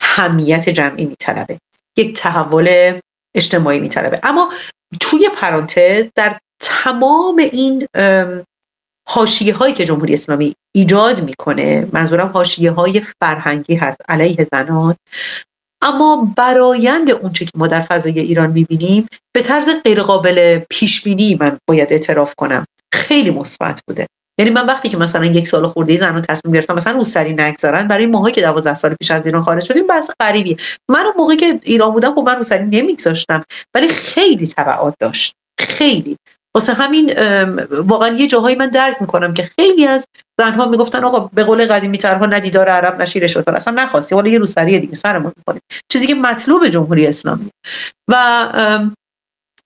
همیت جمعی میطلبه، یک تحول اجتماعی میطلبه. اما توی پرانتز در تمام این حاشیه هایی که جمهوری اسلامی ایجاد میکنه، منظورم حاشیه های فرهنگی هست علیه زنان، اما برآیند اونچه که ما در فضای ایران میبینیم به طرز غیرقابل پیش بینی، من باید اعتراف کنم، خیلی مثبت بوده. یعنی من وقتی که مثلا 1 سال خورده زنان تصمیم گرفتم مثلا روسری نگذارن، برای ماهایی که 12 سال پیش از ایران خارج شدیم بحث غریبی. من اون موقعی که ایران بودم خب من روسری نمیگذاشتم، ولی خیلی تبعات داشت، خیلی. واسه همین واقعا یه جاهایی من درک میکنم که خیلی از زنها میگفتن آقا به قول قدیمی ترها ندیدار عرب نشیر شطور، اصلا نخواستی حالا یه روسری دیگه سرمون میکنیم، چیزی که مطلوب جمهوری اسلامی. و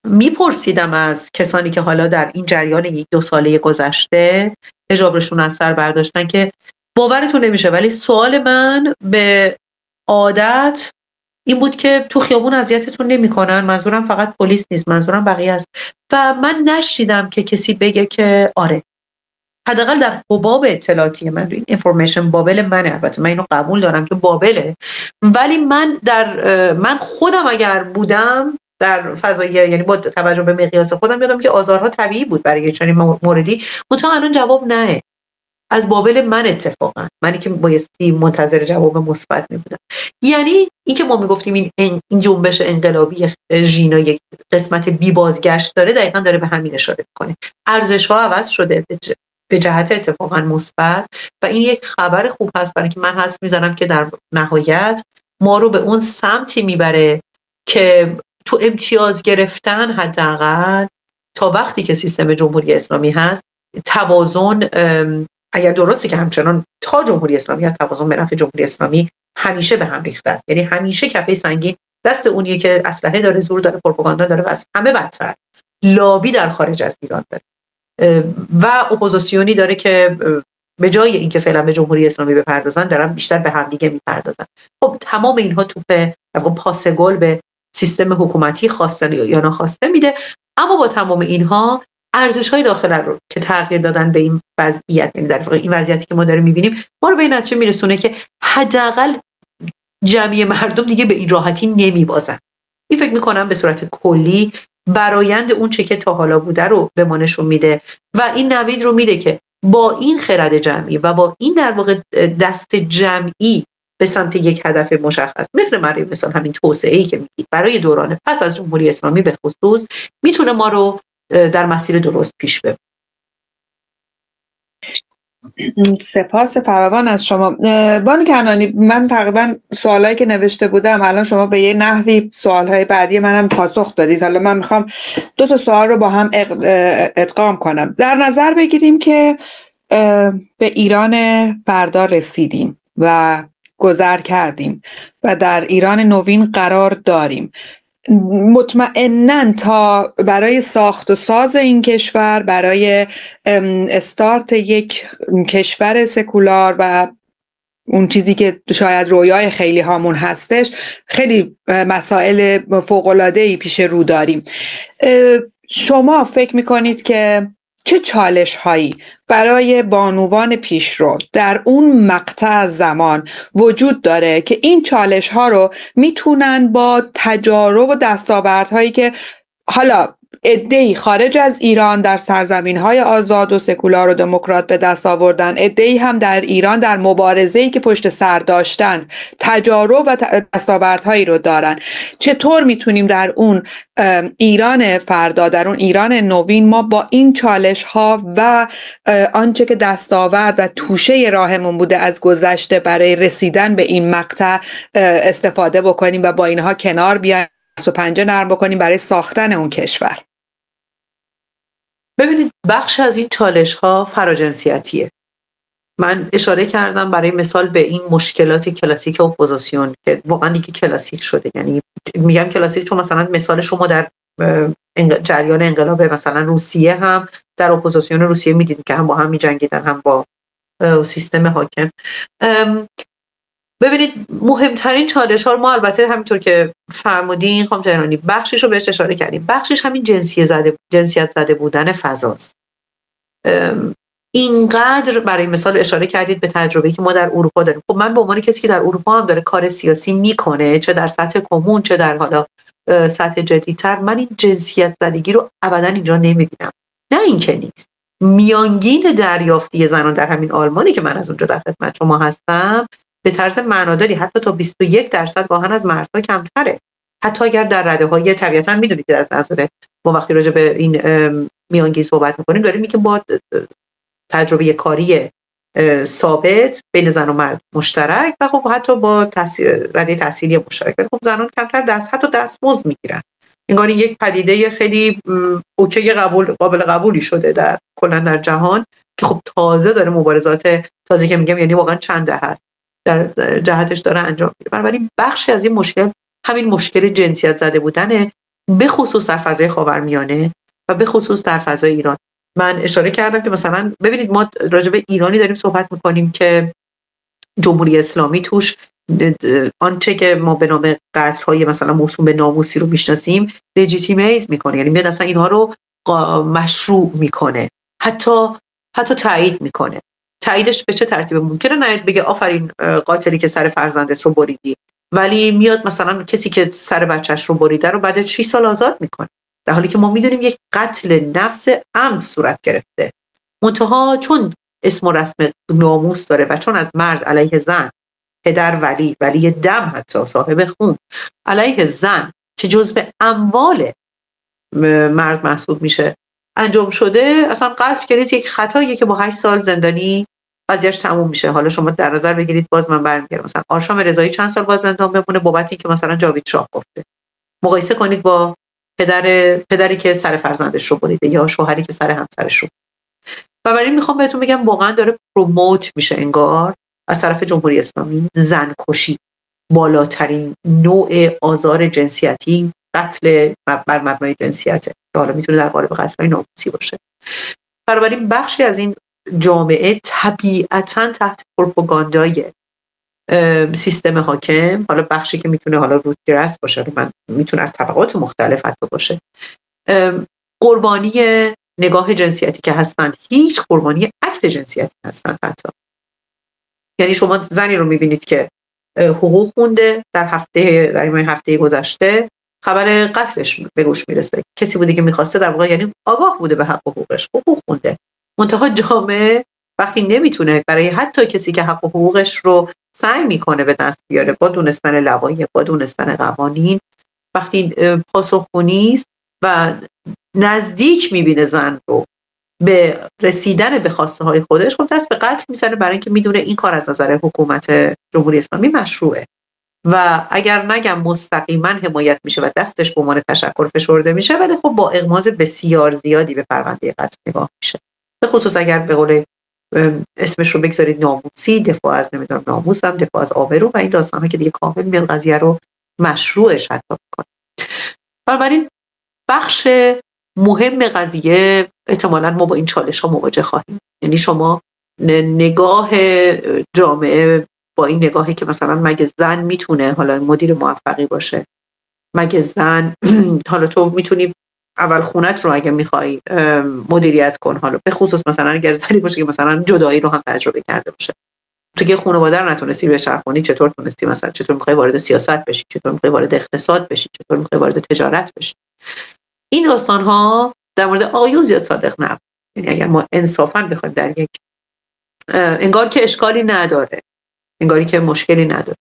میپرسیدم از کسانی که حالا در این جریان 1-2 ساله گذشته حجابشون از سر برداشتن که باورتون نمیشه، ولی سوال من به عادت این بود که تو خیابون اذیتتون نمیکنن؟ منظورم فقط پلیس نیست، منظورم بقیه است. و من نشیدم که کسی بگه که آره. حداقل در حباب اطلاعاتی من، این اینفورمیشن بابل منه، البته من اینو قبول دارم که بابله، ولی من خودم اگر بودم در فضای، یعنی با توجه به مقیاس خودم یادم که آزارها طبیعی بود برای چنین موردی، منتها الان جواب نه از بابل من، اتفاقا منی که بایستی منتظر جواب مثبت می بودم. یعنی این که ما میگفتیم این جنبش انقلابی ژینا یک قسمت بی بازگشت داره، دقیقاً داره به همین اشاره میکنه. ارزش ها عوض شده به جهت اتفاقا مثبت و این یک خبر خوب هست، برای که من حس میزنم که در نهایت ما رو به اون سمتی میبره که تو امتیاز گرفتن حداقل تا وقتی که سیستم جمهوری اسلامی هست توازن، اگر درسته که همچنان تا جمهوری اسلامی هست توازن به نفع جمهوری اسلامی همیشه به هم ریخته است، یعنی همیشه کفه سنگین دست اونیه که اسلحه داره، زور داره، پروپاگاندا داره و از همه بدتر لابی در خارج از ایران داره و اپوزیسیونی داره که به جای اینکه فعلا به جمهوری اسلامی بپردازن دارن بیشتر به همدیگه میپردازن. خب تمام اینها توپ پاس گل به سیستم حکومتی خواسته یا ناخواسته میده، اما با تمام اینها ارزش‌های داخل رو که تغییر دادن به این وضعیت، یعنی در واقع این وضعیتی که ما داریم می‌بینیم ما رو به این نتیجه میرسونه که حداقل جمعی مردم دیگه به این راحتی نمیبازن. این فکر می‌کنم به صورت کلی برآیند اون چه که تا حالا بوده رو به ما نشون میده و این نوید رو میده که با این خرد جمعی و با این در واقع دست جمعی به سمت یک هدف مشخص، مثلا همین توسعه‌ای که میگید برای دوران پس از جمهوری اسلامی به خصوص، میتونه ما رو در مسیر درست پیش ببره. سپاس فراوان از شما بانو کنعانی. من تقریبا سوالایی که نوشته بودم الان شما به یه نحوی سوالهای بعدی منم پاسخ دادید. حالا من میخوام 2 سوال رو با هم ادغام کنم. در نظر بگیریم که به ایران فردا رسیدیم و گذر کردیم و در ایران نوین قرار داریم. مطمئناً تا برای ساخت و ساز این کشور، برای استارت یک کشور سکولار و اون چیزی که شاید رویای خیلی هامون هستش، خیلی مسائل فوق‌العاده‌ای پیش رو داریم. شما فکر میکنید که چه چالش هایی برای بانوان پیشرو در اون مقطع زمان وجود داره که این چالش ها رو میتونن با تجارب و دستاوردهایی که حالا عده‌ای خارج از ایران در سرزمین‌های آزاد و سکولار و دموکرات به دست آوردن، عده‌ای هم در ایران در مبارزه‌ای که پشت سر داشتند تجارب و دستاوردهایی رو دارن، چطور میتونیم در اون ایران فردا، در اون ایران نوین، ما با این چالش‌ها و آنچه که دستاورد و توشه راهمون بوده از گذشته برای رسیدن به این مقطع استفاده بکنیم و با اینها کنار بیایم و پنجه نرم بکنیم برای ساختن اون کشور؟ ببینید، بخش از این چالش ها فراجنسیتیه. من اشاره کردم برای مثال به این مشکلات کلاسیک اپوزیسیون که واقعا دیگه کلاسیک شده. یعنی میگم کلاسیک چون مثلا مثال شما در جریان انقلاب مثلا روسیه هم در اپوزیسیون روسیه میدیدیم که هم با هم میجنگیدن هم با سیستم حاکم. ببینید، مهمترین چالش ها ما البته همینطور که فرمودین خانم جهرانی بخشش رو بهش اشاره کردیم، بخشش همین جنسیت زده بودن فضاست. اینقدر برای مثال اشاره کردید به تجربه‌ای که ما در اروپا داریم. خب من به عنوان کسی که در اروپا هم داره کار سیاسی میکنه، چه در سطح کمون چه در حالا سطح جدیدتر، من این جنسیت زدگی رو ابدا اینجا نمیبینم. نه اینکه نیست، میانگین دریافتی زنان در همین آلمانی که من از اونجا در خدمت شما هستم به طرز معناداری حتی تا 21% واهن از مردها کمتره. حتی اگر در رده‌های طبیعتاً میدونید در نظر ما وقتی راجع به این میانگین صحبت میکنیم داریم میگیم با تجربه کاری ثابت بین زن و مرد مشترک و خب حتی با رده تحصیلی مشترک، ولی خب زنان کمتر حتی دستمزد میگیرن. انگار این یک پدیده خیلی اوکی قابل قبولی شده در کلا در جهان که خب تازه داره مبارزات تازه که میگم، یعنی واقعا چند دهه است در جهتش داره انجام میده. بنابراین بخشی از این مشکل همین مشکل جنسیت زده بودنه، به خصوص در فضای خاورمیانه و به خصوص در فضای ایران. من اشاره کردم که مثلا ببینید ما راجع به ایرانی داریم صحبت میکنیم که جمهوری اسلامی توش آنچه که ما به نام قتل‌های مثلا موسوم به ناموسی رو میشناسیم لجیتیمیز میکنه، یعنی میاد اصلا اینها رو مشروع میکنه، حتی تایید میکنه. تاییدش به چه ترتیب؟ ممکنه نه بگه آفرین قاتلی که سر فرزندت رو بریدی، ولی میاد مثلا کسی که سر بچهش رو بریده رو بعد 6 سال آزاد میکنه، در حالی که ما میدونیم یک قتل نفس عمد صورت گرفته. منتها چون اسم و رسم ناموس داره و چون از مرد علیه زن، پدر ولی دم، حتی صاحب خون علیه زن که جزء اموال مرد محسوب میشه انجام شده، اصلا قتل کردید یک خطاییه که با 8 سال زندانی قضیهش تموم میشه. حالا شما در نظر بگیرید، باز من برمیگردم، مثلا آرشام رضایی چند سال باز زندان بمونه بابت اینکه مثلا جاوید شاه گفته. مقایسه کنید با پدری که سر فرزندش رو بریده یا شوهری که سر همسرش رو. و برای میخوام بهتون بگم واقعا داره پروموت میشه انگار از طرف جمهوری اسلامی زنکشی، بالاترین نوع آزار جنسیتی، قتل بر مبنای جنسیته که حالا میتونه در قالب قتل‌های ناموسی باشه. بنابراین بخشی از این جامعه طبیعتاً تحت پروپاگاندای سیستم حاکم، حالا بخشی که میتونه حالا رودگرس باشه، میتونه از طبقات مختلف حتی باشه، قربانی نگاه جنسیتی که هستند، هیچ قربانی اکت جنسیتی هستند حتی. یعنی شما زنی رو میبینید که حقوق خونده، در این هفته گذشته خبر قتلش به گوش میرسه، کسی بوده که میخواسته در واقع، یعنی آگاه بوده به حق و حقوقش، حقوق خونده. منتها جامعه وقتی نمیتونه برای حتی کسی که حق و حقوقش رو سعی میکنه به دست بیاره با دونستن لوایح، با دونستن قوانین، وقتی پاسخگویی است و نزدیک میبینه زن رو به رسیدن به خواسته های خودش، خب دست به قتل میزنه، برای اینکه میدونه این کار از نظر حکومت جمهوری اسلامی مشروعه و اگر نگم مستقیما حمایت میشه و دستش به عنوان تشکر فشرده میشه، ولی خب با اغماض بسیار زیادی به پرونده قتل نگاه میشه، به خصوص اگر به قول اسمش رو بگذارید ناموسی، دفاع از نمیدونم ناموسم، دفاع از آبرو و این داستان‌ها که دیگه کامل میل قضیه رو مشروعش حتی میکنه. بنابراین بخش مهم قضیه احتمالاً ما با این چالش ها مواجه خواهیم. یعنی شما نگاه جامعه با این نگاهی که مثلا مگه زن میتونه حالا مدیر موفقی باشه، مگه زن حالا تو میتونی اول خونت رو اگه میخوای مدیریت کن، حالا به خصوص مثلا اگر زنی باشه که مثلا جدایی رو هم تجربه کرده باشه، تو که خانواده رو نتونستی بچرخونی، چطور تونستی مثلا، چطور میخوای وارد سیاست بشی، چطور میخوای وارد اقتصاد بشی، چطور میخوای وارد تجارت بشی. این داستان ها در مورد آقایون زیاد صادق نبود. یعنی اگر ما انصافاً بخوایم در یک انگار که اشکالی نداره، انگاری که مشکلی نداره.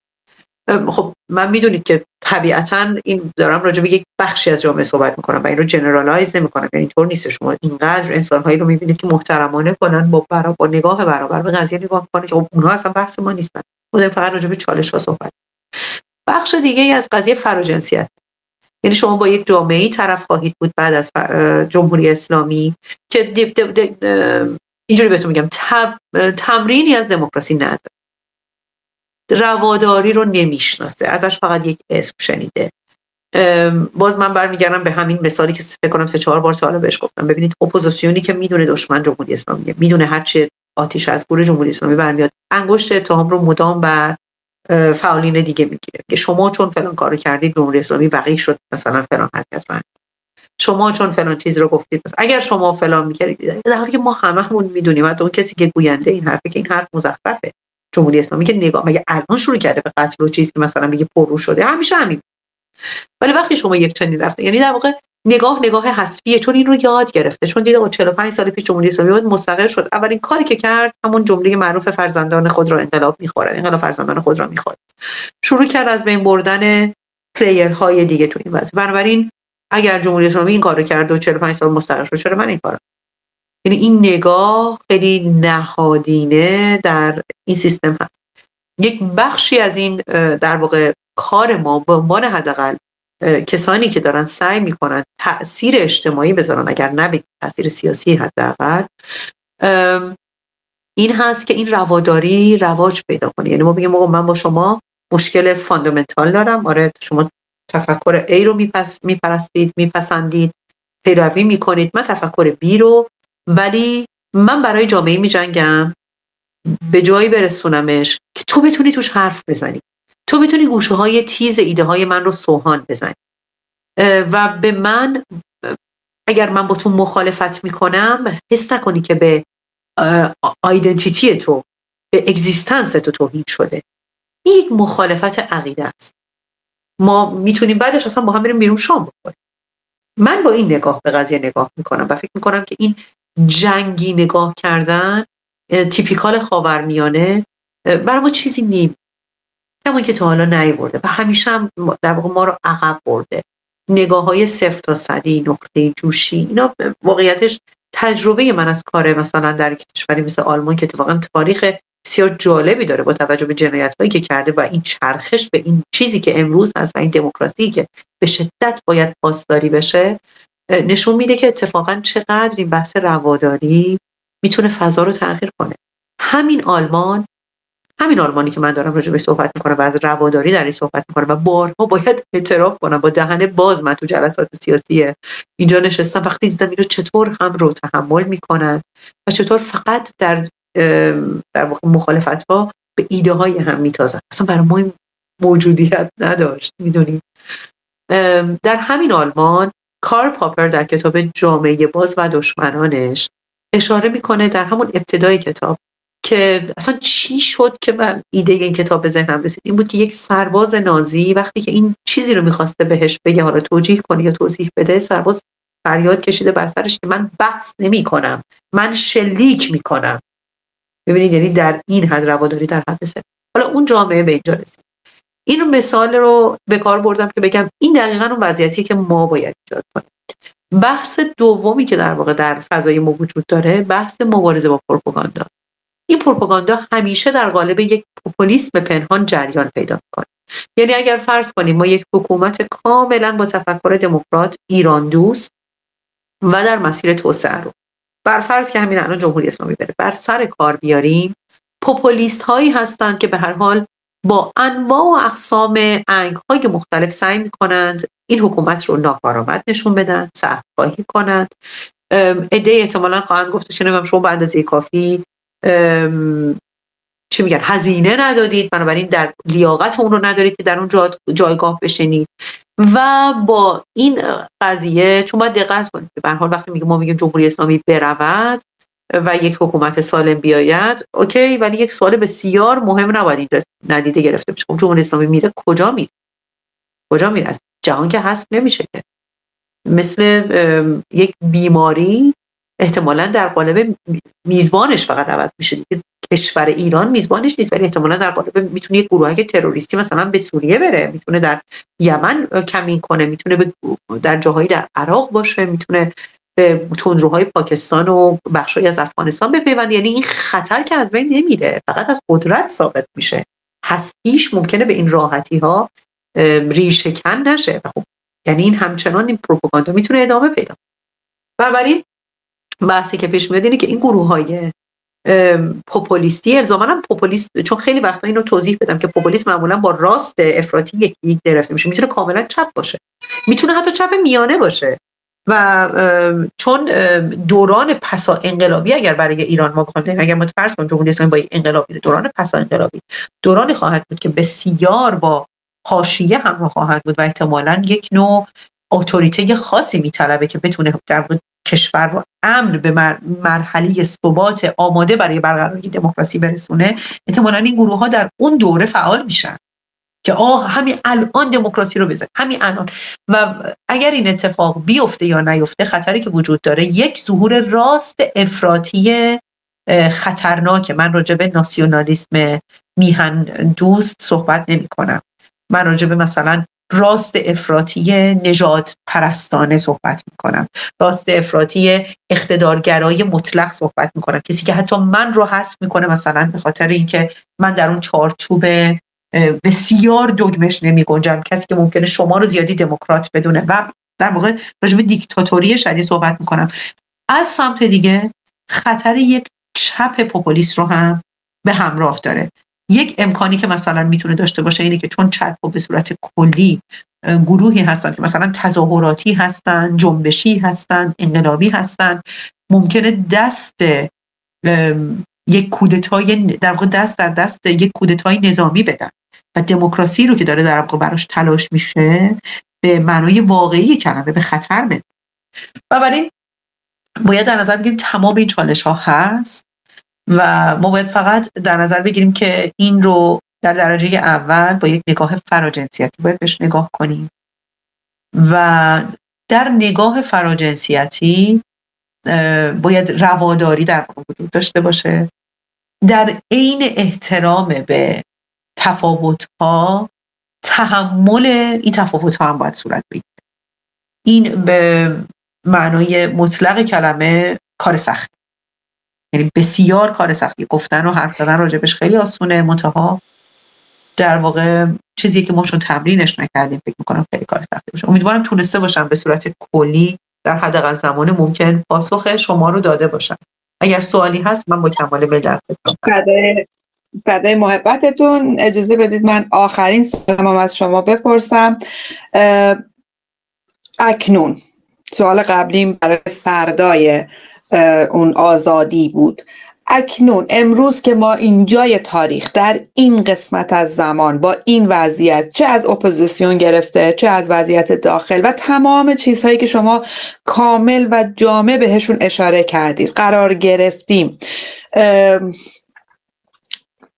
خب من میدونید که طبیعتاً این دارم راجع به یک بخشی از جامعه صحبت میکنم و این رو جنرالایز نمیکنم، یعنی اینطور نیست. شما اینقدر انسان‌هایی رو میبینید که محترمانه کنن با نگاه برابر به قضیه نگاه میکنن که خب اونها اصلا بحث ما نیستن، ما فقط راجع به چالش‌ها صحبت. بخش دیگه ای از قضیه فراجنسیت، یعنی شما با یک جامعه‌ای طرف خواهید بود بعد از جمهوری اسلامی که اینجوری بهتون میگم تمرینی از دموکراسی نداره، رواداری رو نمیشناسه، ازش فقط یک اسم شنیده. باز من برمیگردم به همین مثالی که فکر کنم 3-4 بار سوالا بهش گفتم. ببینید اپوزیسیونی که میدونه دشمن جمهوری اسلامیه، میدونه هر چه آتش از گور جمهوری اسلامی برمیاد، انگشت اتهام رو مدام بر فعالین دیگه میگیره که شما چون فلان کارو کردید جمهوری اسلامی وقیح شد، مثلا فلان حرکت من، شما چون فلان چیز رو گفتید، اگر شما فلان میکردید، در حالی که ما هممون میدونیم، حتی اون کسی که گوینده این حرفه که این حرف مزخرفه. جمهوری اسلامی که نگاه مگه الان شروع کرده به قتل و چیزی که مثلا میگه پررو شده، همیشه همین. ولی وقتی شما یک چنین رفته، یعنی در واقع نگاه حسبیه، چون این رو یاد گرفته، چون دیده 45 سال پیش جمهوری اسلامی مستقر شد، اولین کاری که کرد همون جمله معروف فرزندان خود را انقلاب می‌خورد، انقلاب فرزندان خود را می‌خورد، شروع کرد از بین بردن پلیرهای دیگه تو این وضع. بنابراین اگر جمهوری اسلامی این کارو کرد و 45 سال مستقر شد، چرا من این کارو؟ یعنی این نگاه خیلی نهادینه در این سیستم هست. یک بخشی از این در واقع کار ما به عنوان حداقل کسانی که دارن سعی میکنن تأثیر اجتماعی بذارن، اگر نه به تأثیر سیاسی حداقل، این هست که این رواداری رواج پیدا کنه. یعنی ما بگیم من با شما مشکل فاندامنتال دارم، آره شما تفکر A رو میپرستید، میپسندید، پیروی میکنید، من تفکر B رو، ولی من برای جامعه میجنگم به جایی برسونمش که تو بتونی توش حرف بزنی، تو بتونی گوشه های تیز ایده های من رو سوهان بزنی و به من، اگر من با تو مخالفت میکنم، حس نکنی که به آیدنتیتی تو، به اگزیستنس تو توهین شده. این یک مخالفت عقیده است. ما میتونیم بعدش اصلا با هم بریم بیرون شام بخوریم. من با این نگاه به قضیه نگاه میکنم و فکر میکنم که این جنگی نگاه کردن تیپیکال خاورمیانه برای ما چیزی نیم، همون که تا حالا نیورده و همیشه هم در واقع ما رو عقب برده. نگاه‌های 0 تا 100 نقطه جوشی، اینا واقعیتش تجربه من از کار مثلا در کشوری مثل آلمان که اتفاقا تاریخ بسیار جالبی داره با توجه به جنایت‌هایی که کرده و این چرخش به این چیزی که امروز هست و این دموکراسی که به شدت باید پاسداری بشه، نشون میده که اتفاقا چقدر این بحث رواداری میتونه فضا رو تغییر کنه. همین آلمانی که من دارم راجع بهش صحبت میکنم و از رواداری در این صحبت میکنم و بارها باید اعتراف کنم با دهن باز من تو جلسات سیاسی اینجا نشستم وقتی دیدم اینو چطور هم رو تحمل میکنن و چطور فقط در واقع مخالفت‌ها به ایده های هم میتازن، اصلا برای ما موجودیت نداشت. میدونید در همین آلمان کارل پاپر در کتاب جامعه باز و دشمنانش اشاره میکنه در همون ابتدای کتاب که اصلا چی شد که من ایده این کتاب به ذهنم رسید. این بود که یک سرباز نازی وقتی که این چیزی رو میخواسته بهش بگه، حالا توجیه کنه یا توضیح بده، سرباز فریاد کشیده بر سرش که من بحث نمی کنم، من شلیک میکنم. ببینید یعنی در این حد رواداری در حد سر. حالا اون جامعه به اینجا رسید. این مثال رو به کار بردم که بگم این دقیقاً اون وضعیتیه که ما باید ایجاد کنیم. بحث دومی که در واقع در فضای ما وجود داره بحث مبارزه با پروپاگاندا. این پروپاگاندا همیشه در قالب یک پوپولیسم پنهان جریان پیدا میکنه. یعنی اگر فرض کنیم ما یک حکومت کاملا با تفکر دموکرات، ایران دوست و در مسیر توسعه رو بر فرض که همین الان جمهوری اسلامی بره بر سر کار بیاریم، پوپولیست هایی هستند که به هر حال با انواع و اقسام انگ‌های مختلف سعی میکنند این حکومت رو ناکارآمد نشون بدن، سه‌خواهی کنند. عده‌ای احتمالاً خواهند گفت شما به اندازه کافی چی میگن هزینه ندادید، بنابراین در لیاقت اون رو ندارید که در اون جایگاه بشینید. و با این قضیه چون باید دقت کنید که به هر حال وقتی ما میگیم جمهوری اسلامی برود و یک حکومت سالم بیاید، اوکی، ولی یک سوال بسیار مهم نباید اینجا ندیده گرفته بشه. جمهوری اسلامی میره کجا میره؟ از جهان که حذف نمیشه که. مثل یک بیماری احتمالاً در قالب میزبانش فقط عوض میشه. کشور ایران میزبانش نیست، ولی احتمالاً در قالب میتونه یک گروهی تروریستی مثلا به سوریه بره، میتونه در یمن کمین کنه، میتونه در جاهایی در عراق باشه، میتونه به تندروهای پاکستان و بخشایی از افغانستان بپیونده. یعنی این خطر که از بین نمیره، فقط از قدرت ثابت میشه. هستیش ممکنه به این راحتی ها ریشه کن نشه. خب یعنی این همچنان این پروپاگاندا میتونه ادامه پیدا کنه. بنابراین بحثی که پیش میاد اینه که این گروه‌های پوپولیستی الزاماً هم پوپولیست، چون خیلی وقتا اینو توضیح بدم که پوپولیسم معمولا با راست افراطی یک گرفته میشه، میتونه کاملا چپ باشه، میتونه حتی چپ میانه باشه. و چون دوران پسا انقلابی اگر برای ایران ما بخوایم، اگر ما فرض کنیم جمهوری اسلامی با یک انقلابی، دوران پسا انقلابی دورانی خواهد بود که بسیار با حاشیه همراه خواهد بود و احتمالاً یک نوع اتوریته خاصی میطلبه که بتونه در کشور رو امن به مرحله ثبات آماده برای برقراری دموکراسی برسونه. احتمالاً این گروه ها در اون دوره فعال میشن که همین الان دموکراسی رو بزنیم، همین الان. و اگر این اتفاق بیفته یا نیفته، خطری که وجود داره یک ظهور راست افراطی خطرناکه. من راجع به ناسیونالیسم میهن دوست صحبت نمی کنم، من راجع به مثلا راست افراطی نژاد پرستانه صحبت میکنم، راست افراطی اقتدارگرای مطلق صحبت میکنم، کسی که حتی من رو حذف میکنه مثلا به خاطر اینکه من در اون چارچوب بسیار دوگمش نمی گنجم، کسی که ممکنه شما رو زیادی دموکرات بدونه. و در واقع راجع به دیکتاتوری شدید صحبت میکنم. از سمت دیگه خطر یک چپ پوپولیست رو هم به همراه داره. یک امکانی که مثلا میتونه داشته باشه اینه که چون چپ به صورت کلی گروهی هستن که مثلا تظاهراتی هستن، جنبشی هستن، انقلابی هستن، ممکنه دست یک کودتای در واقع دست در دست یک کودتای نظامی بدن و دموکراسی رو که داره در واقع براش تلاش میشه به معنای واقعی کلمه به خطر میاد. بنابراین باید در نظر بگیریم تمام این چالش ها هست و ما باید فقط در نظر بگیریم که این رو در درجه اول با یک نگاه فراجنسیتی باید بهش نگاه کنیم و در نگاه فراجنسیتی باید رواداری در واقع وجود داشته باشه، در عین احترام به تفاوت‌ها تحمل این تفاوت‌ها هم باید صورت بگیره. این به معنای مطلق کلمه کار سخت، یعنی بسیار کار سختی. گفتن و حرف زدن راجبش خیلی آسونه، منتها در واقع چیزی که ما چون تمرینش نکردیم فکر می‌کنم خیلی کار سختی باشه. امیدوارم تونسته باشم به صورت کلی در حداقل زمان ممکن پاسخ شما رو داده باشم. اگر سوالی هست من با کمال میل در خدمتم. بعد محبتتون اجازه بدید من آخرین سوالم از شما بپرسم. اکنون سوال قبلیم برای فردای اون آزادی بود. اکنون امروز که ما اینجای تاریخ در این قسمت از زمان با این وضعیت، چه از اپوزیسیون گرفته چه از وضعیت داخل و تمام چیزهایی که شما کامل و جامع بهشون اشاره کردید قرار گرفتیم،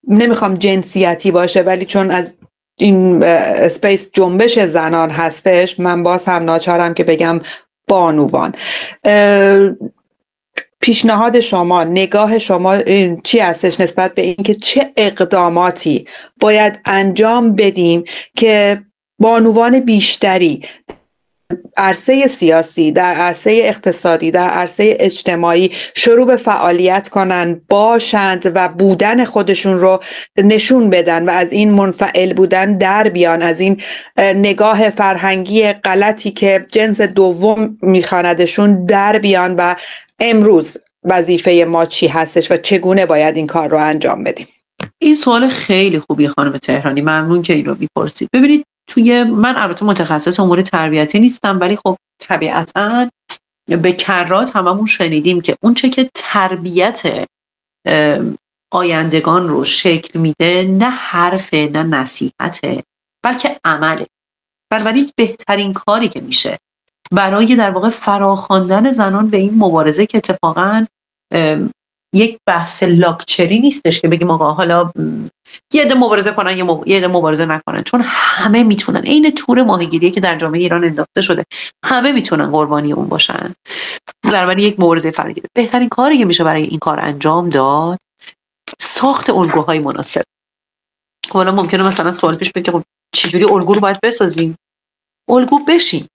نمیخوام جنسیتی باشه ولی چون از این اسپیس جنبش زنان هستش من باز هم ناچارم که بگم بانوان، پیشنهاد شما، نگاه شما چی هستش نسبت به اینکه چه اقداماتی باید انجام بدیم که بانوان بیشتری عرصه سیاسی، در عرصه اقتصادی، در عرصه اجتماعی شروع به فعالیت کنن، باشند و بودن خودشون رو نشون بدن و از این منفعل بودن در بیان، از این نگاه فرهنگی غلطی که جنس دوم میخواندشون در بیان و امروز وظیفه ما چی هستش و چگونه باید این کار رو انجام بدیم؟ این سوال خیلی خوبی خانم تهرانی، ممنون که این رو میپرسید. ببینید من البته متخصص امور تربیتی نیستم ولی خب طبیعتاً به کرات هممون شنیدیم که اون چه که تربیت آیندگان رو شکل میده نه حرفه نه نصیحته بلکه عمله. بنابراین بهترین کاری که میشه برای در واقع فراخواندن زنان به این مبارزه که اتفاقاً یک بحث لاکچری نیستش که بگیم آقا حالا یه عده مبارزه کنن یه عده مبارزه نکنن، چون همه میتونن. عین تور ماهیگیری که در جامعه ایران انداخته شده همه میتونن قربانی اون باشن، بنابراین یک مبارزه فراگیره. بهترین کاری که میشه برای این کار انجام داد ساخت الگوهای مناسب. حالا ممکنه مثلا سوال پیش بیاد که خب چجوری الگو رو باید بسازیم؟ الگو بشین.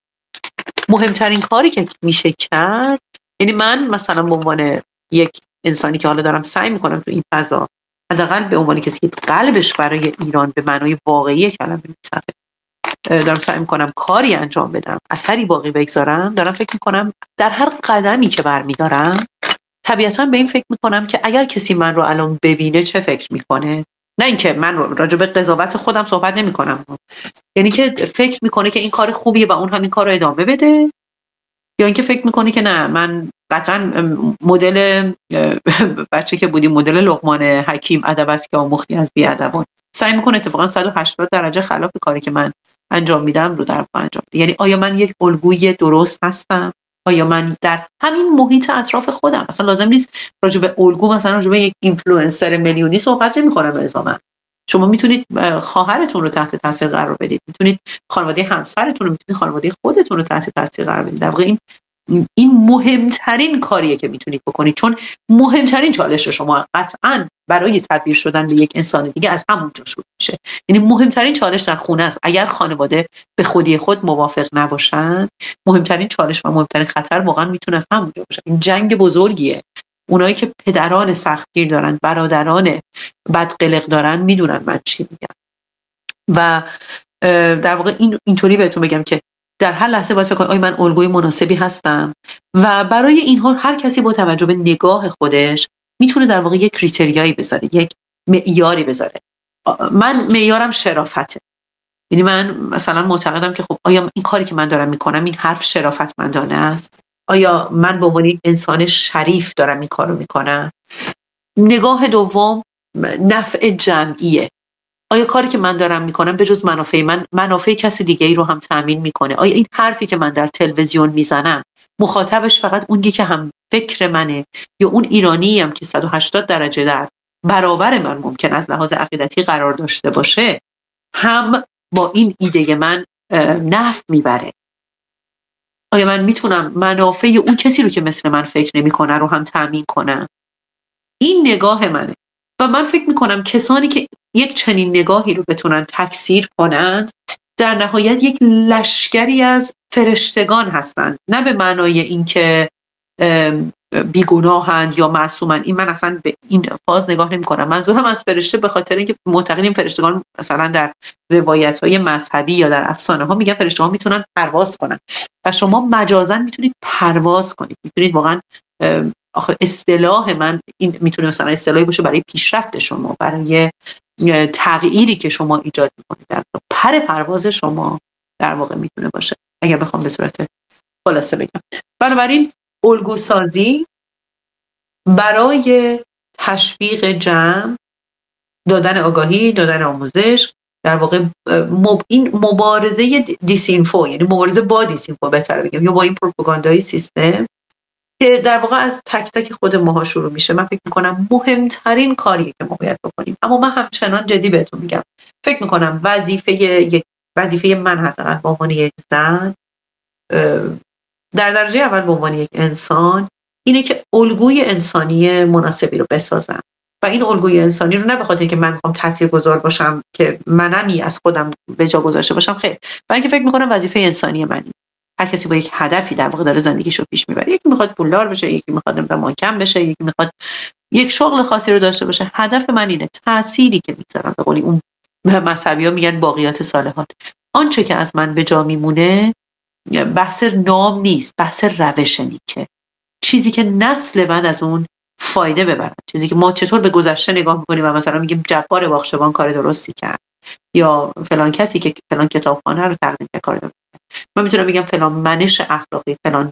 مهمترین کاری که میشه کرد، یعنی من مثلا به عنوان یک انسانی که حالا دارم سعی میکنم تو این فضا حداقل به عنوان کسی که قلبش برای ایران به معنای واقعی کلمه میتونه، دارم سعی میکنم کاری انجام بدم، اثری باقی بگذارم، دارم فکر میکنم در هر قدمی که برمیدارم طبیعتا به این فکر میکنم که اگر کسی من رو الان ببینه چه فکر میکنه. نه اینکه من راجع به قضاوت خودم صحبت نمیکنم، یعنی که فکر میکنه که این کار خوبیه و اون همین کار رو ادامه بده، یا اینکه فکر میکنه که نه من قطعا مدل بچه که بودیم مدل لقمان حکیم ادب است که آموختی از بی‌ادبان، سعی میکنه اتفاقا 180 درجه خلاف کاری که من انجام میدم رو در واقع انجام بده. یعنی آیا من یک الگوی درست هستم؟ آیا من در همین محیط اطراف خودم، مثلا لازم نیست راجع به الگو مثلا راجع به یک اینفلوئنسر میلیونی صحبت نمی‌کنم الزاما. شما میتونید خواهرتون رو تحت تاثیر قرار بدید، میتونید خانواده همسرتون رو، میتونید خانواده خودتون رو تحت تاثیر قرار بدید. در واقع این مهمترین کاریه که میتونید بکنید، چون مهمترین چالش شما قطعاً برای تبدیل شدن به یک انسان دیگه از همونجا شروع میشه. یعنی مهمترین چالش در خونه است. اگر خانواده به خودی خود موافق نباشن، مهمترین چالش و مهمترین خطر واقعا میتونه از همونجا باشه. این جنگ بزرگیه. اونایی که پدران سختگیر دارن، برادران بدقلق دارن، میدونن من چی میگم. و در واقع اینطوری بهتون بگم که در هر لحظه باید فکر کنید آیا من الگوی مناسبی هستم، و برای اینها هر کسی با توجه به نگاه خودش میتونه در واقع یک کریتریایی بذاره، یک معیاری بذاره. من معیارم شرافته. یعنی من مثلا معتقدم که خب آیا این کاری که من دارم میکنم این حرف شرافتمندانه است؟ آیا من به عنوان انسان شریف دارم این کارو میکنم؟ نگاه دوم نفع جمعیه. آیا کاری که من دارم میکنم به جز منافع من، منافع کسی دیگه ای رو هم تامین میکنه؟ آیا این حرفی که من در تلویزیون میزنم مخاطبش فقط اونی که هم فکر منه، یا اون ایرانی هم که 180 درجه در برابر من ممکن از لحاظ عقیدتی قرار داشته باشه، هم با این ایده من نفع میبره. آیا من میتونم منافع اون کسی رو که مثل من فکر نمیکنه رو هم تأمین کنم؟ این نگاه منه و من فکر میکنم کسانی که یک چنین نگاهی رو بتونن تکثیر کنند در نهایت یک لشکری از فرشتگان هستند، نه به معنای اینکه بیگناهند یا معصومند. این من اصلا به این فاز نگاه نمی کنم. منظورم از فرشته به خاطر اینکه معتقدیم فرشتگان مثلا در روایت‌های مذهبی یا در افسانه ها میگن فرشته‌ها میتونن پرواز کنن و شما مجازاً میتونید پرواز کنید، میتونید واقعا آخه اصطلاح من این میتونه مثلا اصطلاحی باشه برای پیشرفت شما، برای تغییری که شما ایجاد میکنید در پر پرواز شما در واقع میتونه باشه، اگر بخوام به صورت خلاصه بگم. بنابراین الگوسازی برای تشویق جمع، دادن آگاهی، دادن آموزش، در واقع این مبارزه دیسینفو، یعنی مبارزه با دیسینفو بهتره بگم، یا با این پروپاگاندای سیستم که در واقع از تک تک خود ماها شروع میشه. من فکر میکنم مهمترین کاریه که ما باید بکنیم. اما من همچنان جدی بهتون میگم، فکر میکنم وظیفه من حداقل به عنوان یک زن در درجه اول به عنوان یک انسان اینه که الگوی انسانی مناسبی رو بسازم و این الگوی انسانی رو نه به خاطر که من میخوام تاثیرگذار باشم که منمی از خودم به جا گذاشته باشم، خیر، برای اینکه فکر میکنم وظیفه انسانی منی. هر کسی با یک هدفی در واقع داره زندگیشو پیش میبره. یکی میخواد پولدار بشه، یکی میخواد محکم بشه، یکی میخواد یک شغل خاصی رو داشته باشه. هدف من اینه تأثیری که میذارم، به قولی اون مذهبی‌ها میگن باقیات صالحات، آنچه که از من به جا میمونه بحث نام نیست، بحث روش نیکه، چیزی که نسل من از اون فایده ببرن، چیزی که ما چطور به گذشته نگاه میکنیم و مثلا میگیم جبار باغچبان کار درستی کرد یا فلان کسی که فلان کتابخانه رو تقدیم کرد کار درستی کرد. من میتونم بگم فلان منش اخلاقی، فلان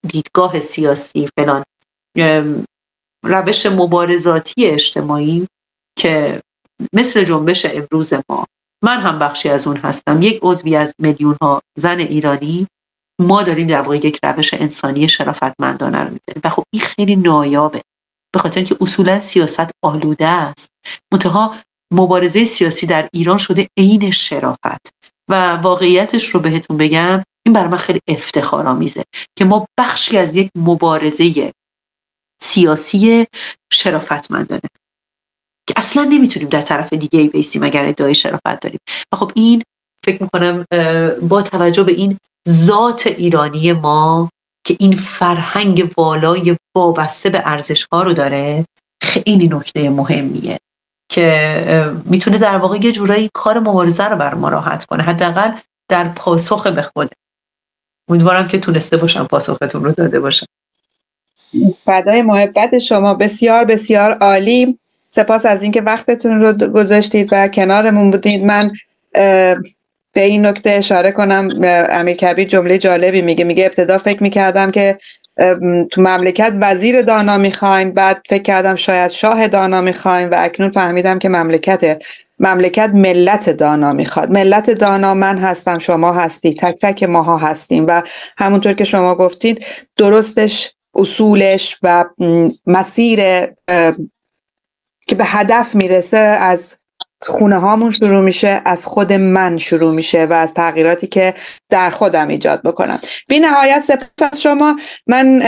دیدگاه سیاسی، فلان روش مبارزاتی اجتماعی که مثل جنبش امروز ما، من هم بخشی از اون هستم، یک عضوی از میلیون ها زن ایرانی، ما داریم در واقع یک روش انسانی شرافتمندانه رو می‌ذاریم و خب این خیلی نایابه، به خاطر اینکه اصولا سیاست آلوده است. منتها مبارزه سیاسی در ایران شده عین شرافت و واقعیتش رو بهتون بگم، این برای من خیلی افتخارآمیزه که ما بخشی از یک مبارزه سیاسی شرافتمندانه که اصلا نمیتونیم در طرف دیگه ای بیستیم اگر ادعای شرافت داریم. و خب این فکر میکنم با توجه به این ذات ایرانی ما که این فرهنگ والای وابسته به ارزش‌ها رو داره، خیلی نکته مهمیه که میتونه در واقع یه جورایی کار مبارزه رو بر ما راحت کنه، حداقل در پاسخ به خوده. امیدوارم که تونسته باشم پاسختون رو داده باشم. فدای محبت شما، بسیار بسیار عالی. سپاس از اینکه وقتتون رو گذاشتید و کنارمون بودید. من به این نکته اشاره کنم، امیرکبیر جمله جالبی میگه ابتدا فکر میکردم که تو مملکت وزیر دانا میخوایم، بعد فکر کردم شاید شاه دانا میخوایم و اکنون فهمیدم که مملکت ملت دانا میخواد. ملت دانا من هستم، شما هستی، تک تک ماها هستیم و همونطور که شما گفتید درستش، اصولش و مسیر که به هدف میرسه از خونه هامون شروع میشه، از خود من شروع میشه و از تغییراتی که در خودم ایجاد بکنم. بی نهایت سپاس از شما. من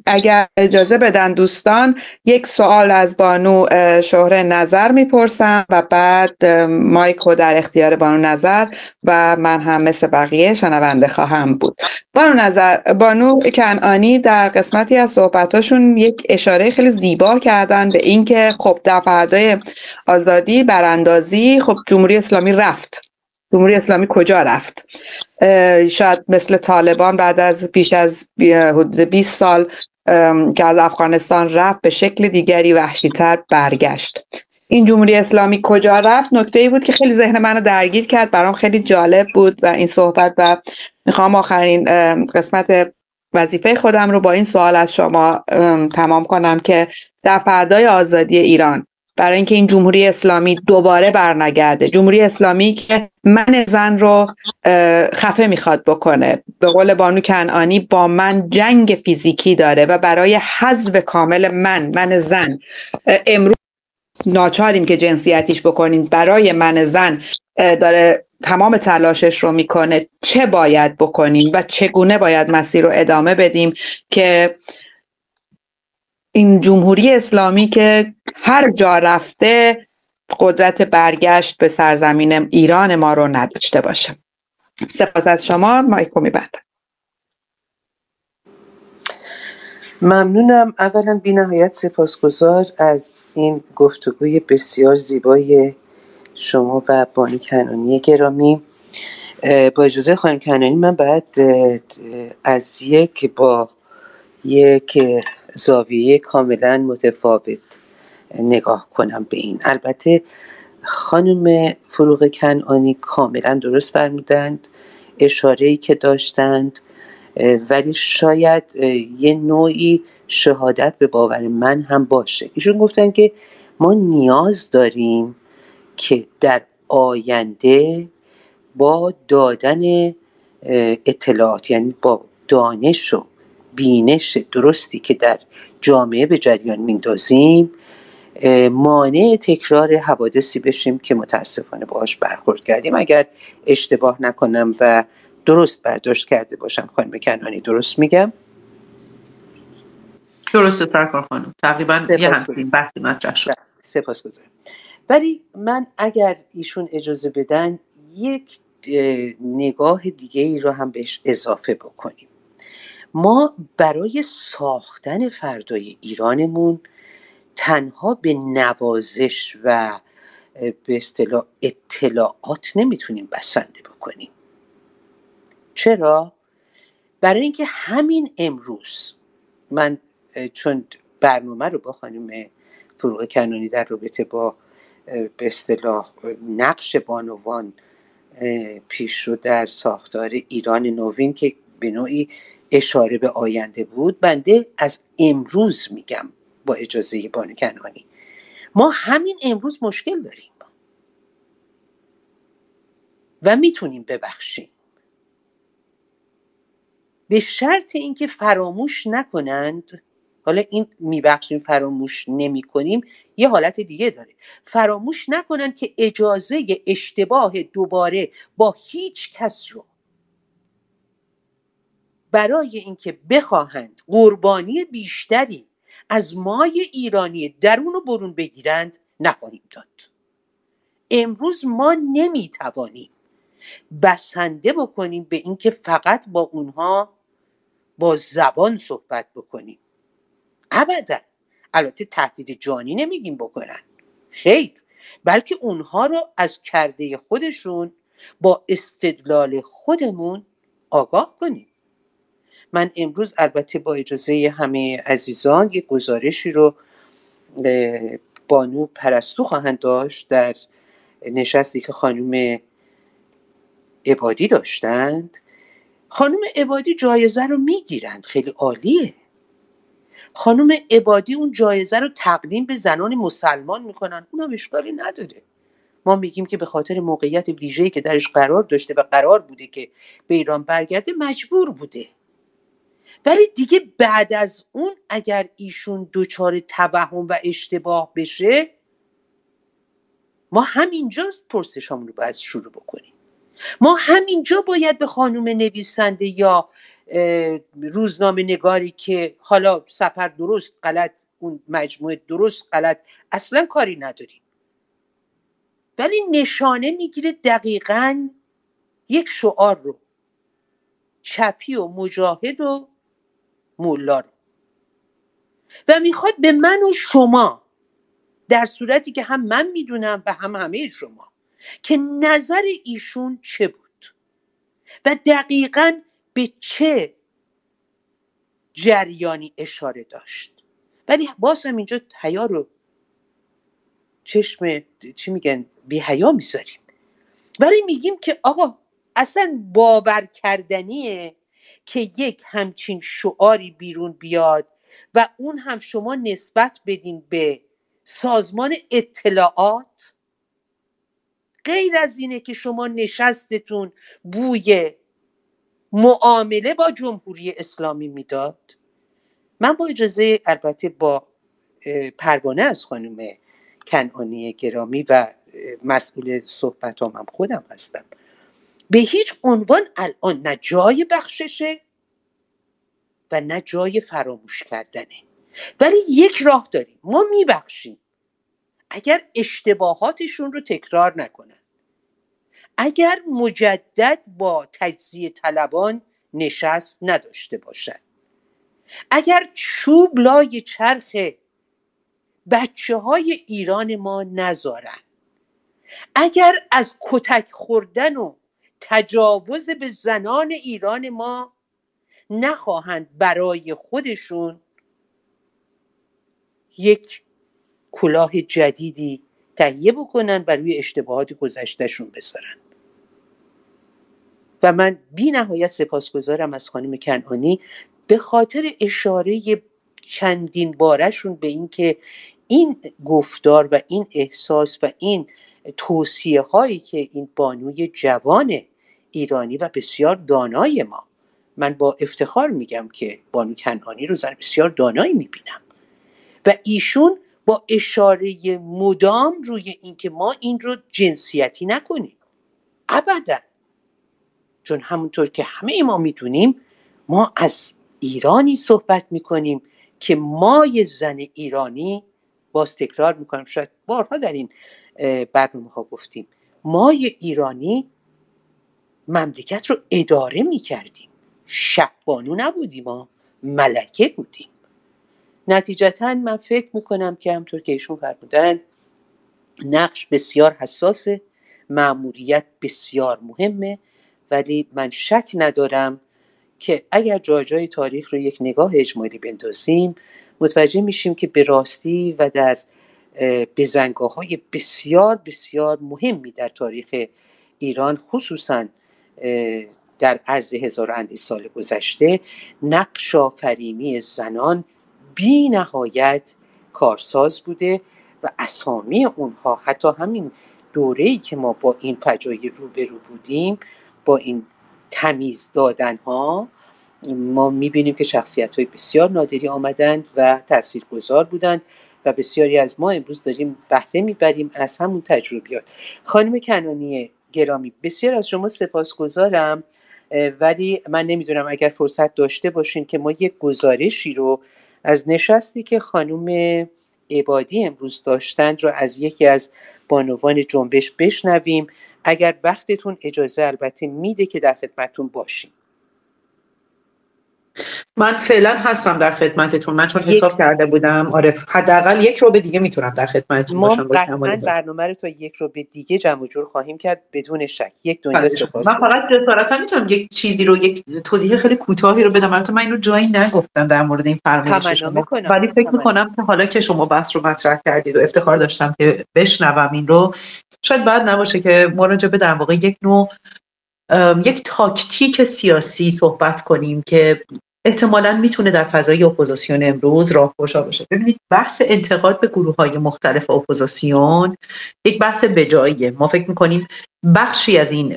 اگر اجازه بدن دوستان یک سوال از بانو شهره نظر میپرسم و بعد مایکو در اختیار بانو نظر و من هم مثل بقیه شنونده خواهم بود. بانو کنعانی در قسمتی از صحبتاشون یک اشاره خیلی زیبا کردن به این که خب در فردای آزادی براندازی خب جمهوری اسلامی رفت. جمهوری اسلامی کجا رفت؟ شاید مثل طالبان بعد از بیش از حدود 20 سال که از افغانستان رفت به شکل دیگری وحشی‌تر برگشت. این جمهوری اسلامی کجا رفت نکته‌ای بود که خیلی ذهن منو درگیر کرد، برام خیلی جالب بود و این صحبت و میخوام آخرین قسمت وظیفه خودم رو با این سوال از شما تمام کنم که در فردای آزادی ایران، برای اینکه این جمهوری اسلامی دوباره برنگرده، جمهوری اسلامی که من زن رو خفه میخواد بکنه، به قول بانو کنعانی با من جنگ فیزیکی داره و برای حذف کامل من زن امروز ناچاریم که جنسیتیش بکنیم، برای من زن داره تمام تلاشش رو میکنه، چه باید بکنیم و چگونه باید مسیر رو ادامه بدیم که این جمهوری اسلامی که هر جا رفته قدرت برگشت به سرزمین ایران ما رو نداشته باشه. سپاس از شما. مایکو میبندم. ممنونم. اولا بی نهایت سپاسگزار از این گفتگوی بسیار زیبای شما و بانی کنانی گرامی. با اجازه خانم کنانی من باید از با یک زاویه کاملا متفاوت نگاه کنم به این. البته خانم فروغ کنعانی کاملا درست فرمودند، اشاره‌ای که داشتند، ولی شاید یه نوعی شهادت به باور من هم باشه. ایشون گفتن که ما نیاز داریم که در آینده با دادن اطلاعات، یعنی با دانش و بینش درستی که در جامعه به جریان میندازیم، مانع تکرار حوادثی بشیم که متاسفانه باهاش برخورد کردیم. اگر اشتباه نکنم و درست برداشت کرده باشم خانم کنانی، درست میگم؟ درسته سرکار خانم، تقریبا یه همچین بحثی مطرح شد. سپاسگزارم. ولی من اگر ایشون اجازه بدن یک نگاه دیگه ای رو هم بهش اضافه بکنیم. ما برای ساختن فردای ایرانمون تنها به نوازش و به اصطلاح اطلاعات نمیتونیم بسنده بکنیم. چرا؟ برای اینکه همین امروز من چون برنامه رو با خانم فروغ کنانی در رابطه با به اصطلاح نقش بانوان پیش رو در ساختار ایران نوین که به نوعی اشاره به آینده بود، بنده از امروز میگم با اجازه بانو کنانی، ما همین امروز مشکل داریم و میتونیم ببخشیم، به شرط اینکه فراموش نکنند. حالا این میبخشیم فراموش نمی کنیم یه حالت دیگه داره. فراموش نکنند که اجازه اشتباه دوباره با هیچ کس رو برای اینکه بخواهند قربانی بیشتری از مای ایرانی درون و برون بگیرند نخواهیم داد. امروز ما نمیتوانیم بسنده بکنیم به اینکه فقط با اونها با زبان صحبت بکنیم. ابدا. البته تهدید جانی نمیگیم بکنن، خیر، بلکه اونها رو از کرده خودشون با استدلال خودمون آگاه کنیم. من امروز البته با اجازه همه عزیزان یک گزارشی رو بانو پرستو خواهند داشت در نشستی که خانم عبادی داشتند. خانم عبادی جایزه رو میگیرند، خیلی عالیه. خانم عبادی اون جایزه رو تقدیم به زنان مسلمان میکنن، اونم اشکالی نداره. ما میگیم که به خاطر موقعیت ویژه‌ای که درش قرار داشته و قرار بوده که به ایران برگرده مجبور بوده. ولی دیگه بعد از اون اگر ایشون دچار توهم و اشتباه بشه، ما همینجا پرسشامون رو باید شروع بکنیم. ما همینجا باید به خانم نویسنده یا روزنامه نگاری که حالا سفر درست غلط، اون مجموعه درست غلط، اصلا کاری نداریم، ولی نشانه میگیره دقیقاً یک شعار رو، چپی و مجاهد و مولا رو، و میخواد به من و شما، در صورتی که هم من میدونم و هم همه شما، که نظر ایشون چه بود و دقیقاً به چه جریانی اشاره داشت. ولی باز هم اینجا حیا رو چشم چی میگن بی حیا میذاریم، ولی میگیم که آقا اصلا باور کردنیه که یک همچین شعاری بیرون بیاد و اون هم شما نسبت بدین به سازمان اطلاعات؟ غیر از اینه که شما نشستتون بوی معامله با جمهوری اسلامی میداد؟ من با اجازه البته با پروانه از خانم کنعانی گرامی و مسئول صحبت هم خودم هستم، به هیچ عنوان الان نه جای بخششه و نه جای فراموش کردنه. ولی یک راه داریم، ما میبخشیم اگر اشتباهاتشون رو تکرار نکنن، اگر مجدد با تجزیه طلبان نشست نداشته باشن، اگر چوب لای چرخ بچه های ایران ما نذارن، اگر از کتک خوردن و تجاوز به زنان ایران ما نخواهند برای خودشون یک کلاه جدیدی تهیه بکنن و روی اشتباهات گذشتهشون بذارن. و من بی نهایت سپاسگزارم از خانم کنعانی به خاطر اشاره چندین بارشون به این که این گفتار و این احساس و این توصیه هایی که این بانوی جوان ایرانی و بسیار دانای ما، من با افتخار میگم که بانو کنعانی رو زن بسیار دانایی میبینم و ایشون با اشاره مدام روی این که ما این رو جنسیتی نکنیم، ابدا، چون همونطور که همه ما میدونیم ما از ایرانی صحبت میکنیم که مای زن ایرانی، باز تکرار میکنم شاید بارها در این برنامه ها گفتیم، مای ایرانی مملکت رو اداره میکردیم، شبانو نبودیم، ما ملکه بودیم. نتیجتا من فکر میکنم که همطور که ایشون فرمودند نقش بسیار حساسه، مأموریت بسیار مهمه، ولی من شک ندارم که اگر جای تاریخ رو یک نگاه اجمالی بندازیم متوجه میشیم که به راستی و در بزنگاه‌های بسیار بسیار مهمی در تاریخ ایران، خصوصا در عرض هزار اندی سال گذشته، نقش آفرینی زنان بی نهایت کارساز بوده و اسامی اونها حتی همین دوره‌ای که ما با این فجایع روبرو بودیم، با این تمیز دادنها، ما میبینیم که شخصیت‌های بسیار نادری آمدند و تاثیرگذار بودند و بسیاری از ما امروز داریم بهره میبریم از همون تجربیات. خانم کنعانی گرامی، بسیار از شما سپاسگزارم، ولی من نمیدونم اگر فرصت داشته باشین که ما یک گزارشی رو از نشستی که خانم عبادی امروز داشتند رو از یکی از بانوان جنبش بشنویم، اگر وقتتون اجازه البته میده که در خدمتتون باشیم. من فعلا هستم در خدمتتون. من چون حساب کرده بودم آره حداقل یک رو به دیگه میتونم در خدمتتون باشم. ما قطعا برنامه رو تا یک رو به دیگه جمع و جور خواهیم کرد بدون شک. یک دنیا سپاس. من فقط جسارتا میتونم یک چیزی رو، یک توضیح خیلی کوتاهی رو بدم. البته من اینو جایی نگفتم در مورد این فرمایش شما، ولی فکر میکنم که حالا که شما بحث رو مطرح کردید و افتخار داشتم که بشنوم این رو، شاید بعد نباشه که ما راجع به در واقع یک نوع یک تاکتیک سیاسی صحبت کنیم که احتمالاً میتونه در فضای اپوزیسیون امروز راهگشا باشه. ببینید بحث انتقاد به گروه‌های مختلف اپوزیسیون یک بحث بجاییه. ما فکر میکنیم بخشی از این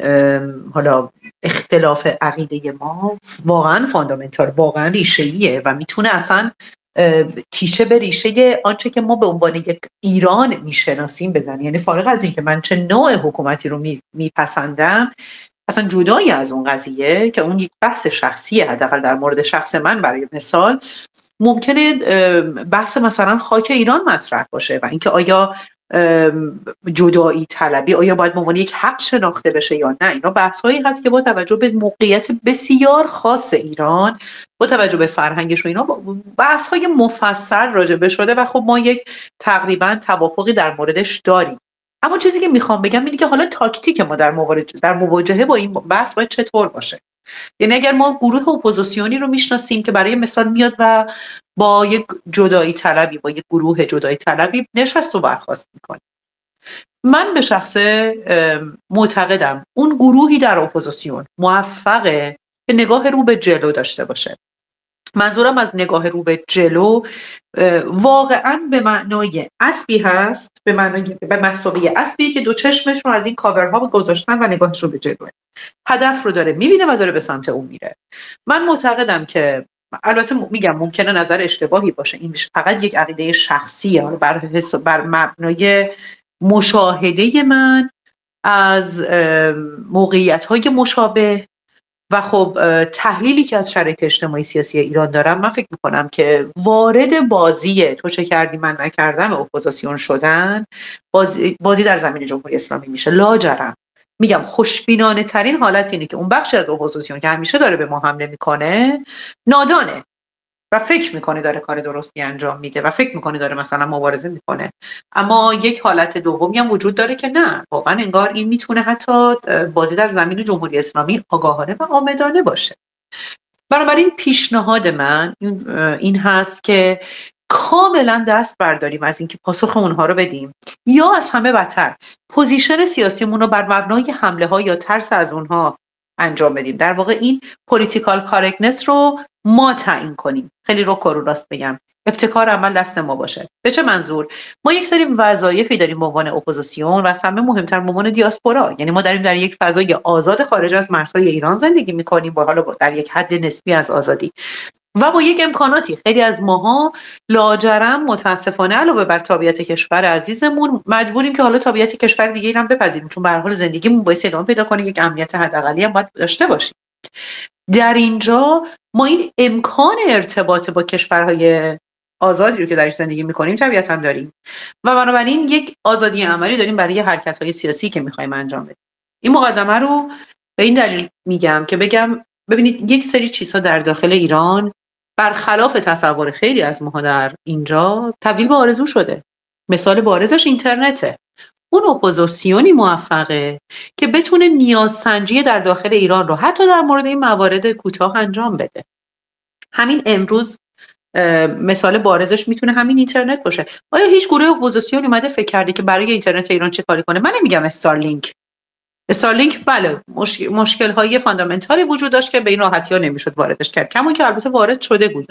حالا اختلاف عقیده ما واقعاً فاندامنتال، واقعاً ریشه‌ایه و میتونه اصلاً تیشه به ریشه آنچه که ما به عنوان یک ایران میشناسیم بزنه. یعنی فارغ از این که من چه نوع حکومتی رو میپسندم، اصلا جدایی از اون قضیه که اون یک بحث شخصیه، حداقل در مورد شخص من برای مثال ممکنه بحث مثلا خاک ایران مطرح باشه و اینکه آیا جدایی طلبی آیا باید به عنوان یک حق شناخته بشه یا نه. اینا بحث‌هایی هست که با توجه به موقعیت بسیار خاص ایران، با توجه به فرهنگش و اینا بحث‌های مفصل راجع شده و خب ما یک تقریبا توافقی در موردش داریم. اما چیزی که میخوام بگم اینه که حالا تاکتیک ما در مواجهه با این بحث باید چطور باشه. یعنی اگر ما گروه اپوزیسیونی رو میشناسیم که برای مثال میاد و با یک جدایی طلبی، با یک گروه جدایی طلبی نشست و برخاست میکنه، من به شخص معتقدم اون گروهی در اپوزیسیون موفقه که نگاه رو به جلو داشته باشه. منظورم از نگاه رو به جلو واقعا به معنای اسبی هست، به مثابه اسبی که دو چشمش رو از این کاورها گذاشتن و نگاهش رو به جلوه، هدف رو داره میبینه و داره به سمت اون میره. من معتقدم که البته میگم ممکنه نظر اشتباهی باشه، این فقط یک عقیده شخصیه بر مبنای مشاهده من از موقعیت‌های مشابه و خب تحلیلی که از شرایط اجتماعی سیاسی ایران دارم، من فکر میکنم که وارد بازی تو چه کردی من نکردم اپوزیسیون شدن بازی در زمین جمهوری اسلامی میشه لاجرم. میگم خوشبینانه ترین حالت اینه که اون بخش از اپوزیسیون که همیشه داره به ما حمله میکنه نادانه و فکر میکنه داره کار درستی انجام میده و فکر میکنه داره مثلا مبارزه میکنه، اما یک حالت دومی هم وجود داره که نه، واقعا انگار این میتونه حتی بازی در زمین جمهوری اسلامی آگاهانه و عامدانه باشه. بنابراین پیشنهاد من این هست که کاملا دست برداریم از اینکه پاسخ اونها رو بدیم، یا از همه بدتر پوزیشن سیاسیمون رو بر مبنای حمله ها یا ترس از اونها انجام بدیم. در واقع این پولیتیکال کارکتنس رو ما تعیین کنیم. خیلی رو راست بگم، ابتکار عمل دست ما باشه. به چه منظور؟ ما یک سری وظایفی داریم به عنوان اپوزیسیون و از همه مهمتر به عنوان دیاسپورا، یعنی ما داریم در یک فضای آزاد خارج از مرزهای ایران زندگی می‌کنیم، با حالا در یک حد نسبی از آزادی و با یک امکاناتی. خیلی از ماها لاجرم متاسفانه علاوه بر تابعیت کشور عزیزمون مجبوریم که حالا تابعیت کشور دیگه هم بپذیریم، چون به هر حال زندگیمون باعث ادامه پیدا کنه، یک امنیت حداقلی هم باید داشته باشیم. در اینجا ما این امکان ارتباط با کشورهای آزادی رو که درش زندگی می‌کنیم طبیعتاً داریم و بنابراین یک آزادی عملی داریم برای حرکت‌های سیاسی که می‌خوایم انجام بدیم. این مقدمه رو به این دلیل میگم که بگم ببینید یک سری چیزها در داخل ایران برخلاف تصور خیلی از ماها در اینجا تبدیل به آرزو شده. مثال بارزش اینترنته. اون اپوزیسیونی موفقه که بتونه نیازسنجی در داخل ایران رو حتی در مورد این موارد کوتاه انجام بده. همین امروز مثال بارزش میتونه همین اینترنت باشه. آیا هیچ گروه اپوزیسیونی اومده فکر کرده که برای اینترنت ایران چه کاری کنه؟ من نمیگم استارلینک بله مشکل‌های فاندامنتالی وجود داشت که به این راحتی‌ها نمیشد واردش کرد، کما که البته وارد شده بود،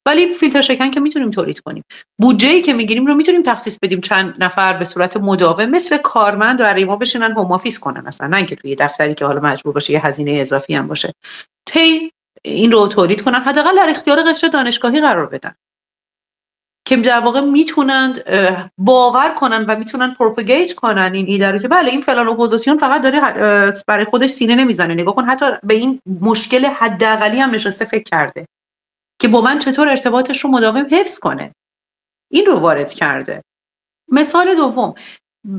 ولی فیلتر شکن که میتونیم تولید کنیم. بودجه‌ای که میگیریم رو میتونیم تخصیص بدیم چند نفر به صورت مداوم مثل کارمند برای ما بشینن هوم آفیس کنن، مثلا نه اینکه توی دفتری که حالا مجبور باشه یه هزینه اضافی هم باشه. این رو تولید کنن، حداقل در اختیار قشر دانشگاهی قرار بدن که در واقع میتونند باور کنن و میتونن پروپاگیت کنن این ایده رو که بله این فلان اپوزیسیون فقط داره برای خودش سینه نمیزنه، نگاه کن حتی به این مشکل حداقلی هم نشسته فکر کرده که با من چطور ارتباطش رو مداوم حفظ کنه، این رو وارد کرده. مثال دوم،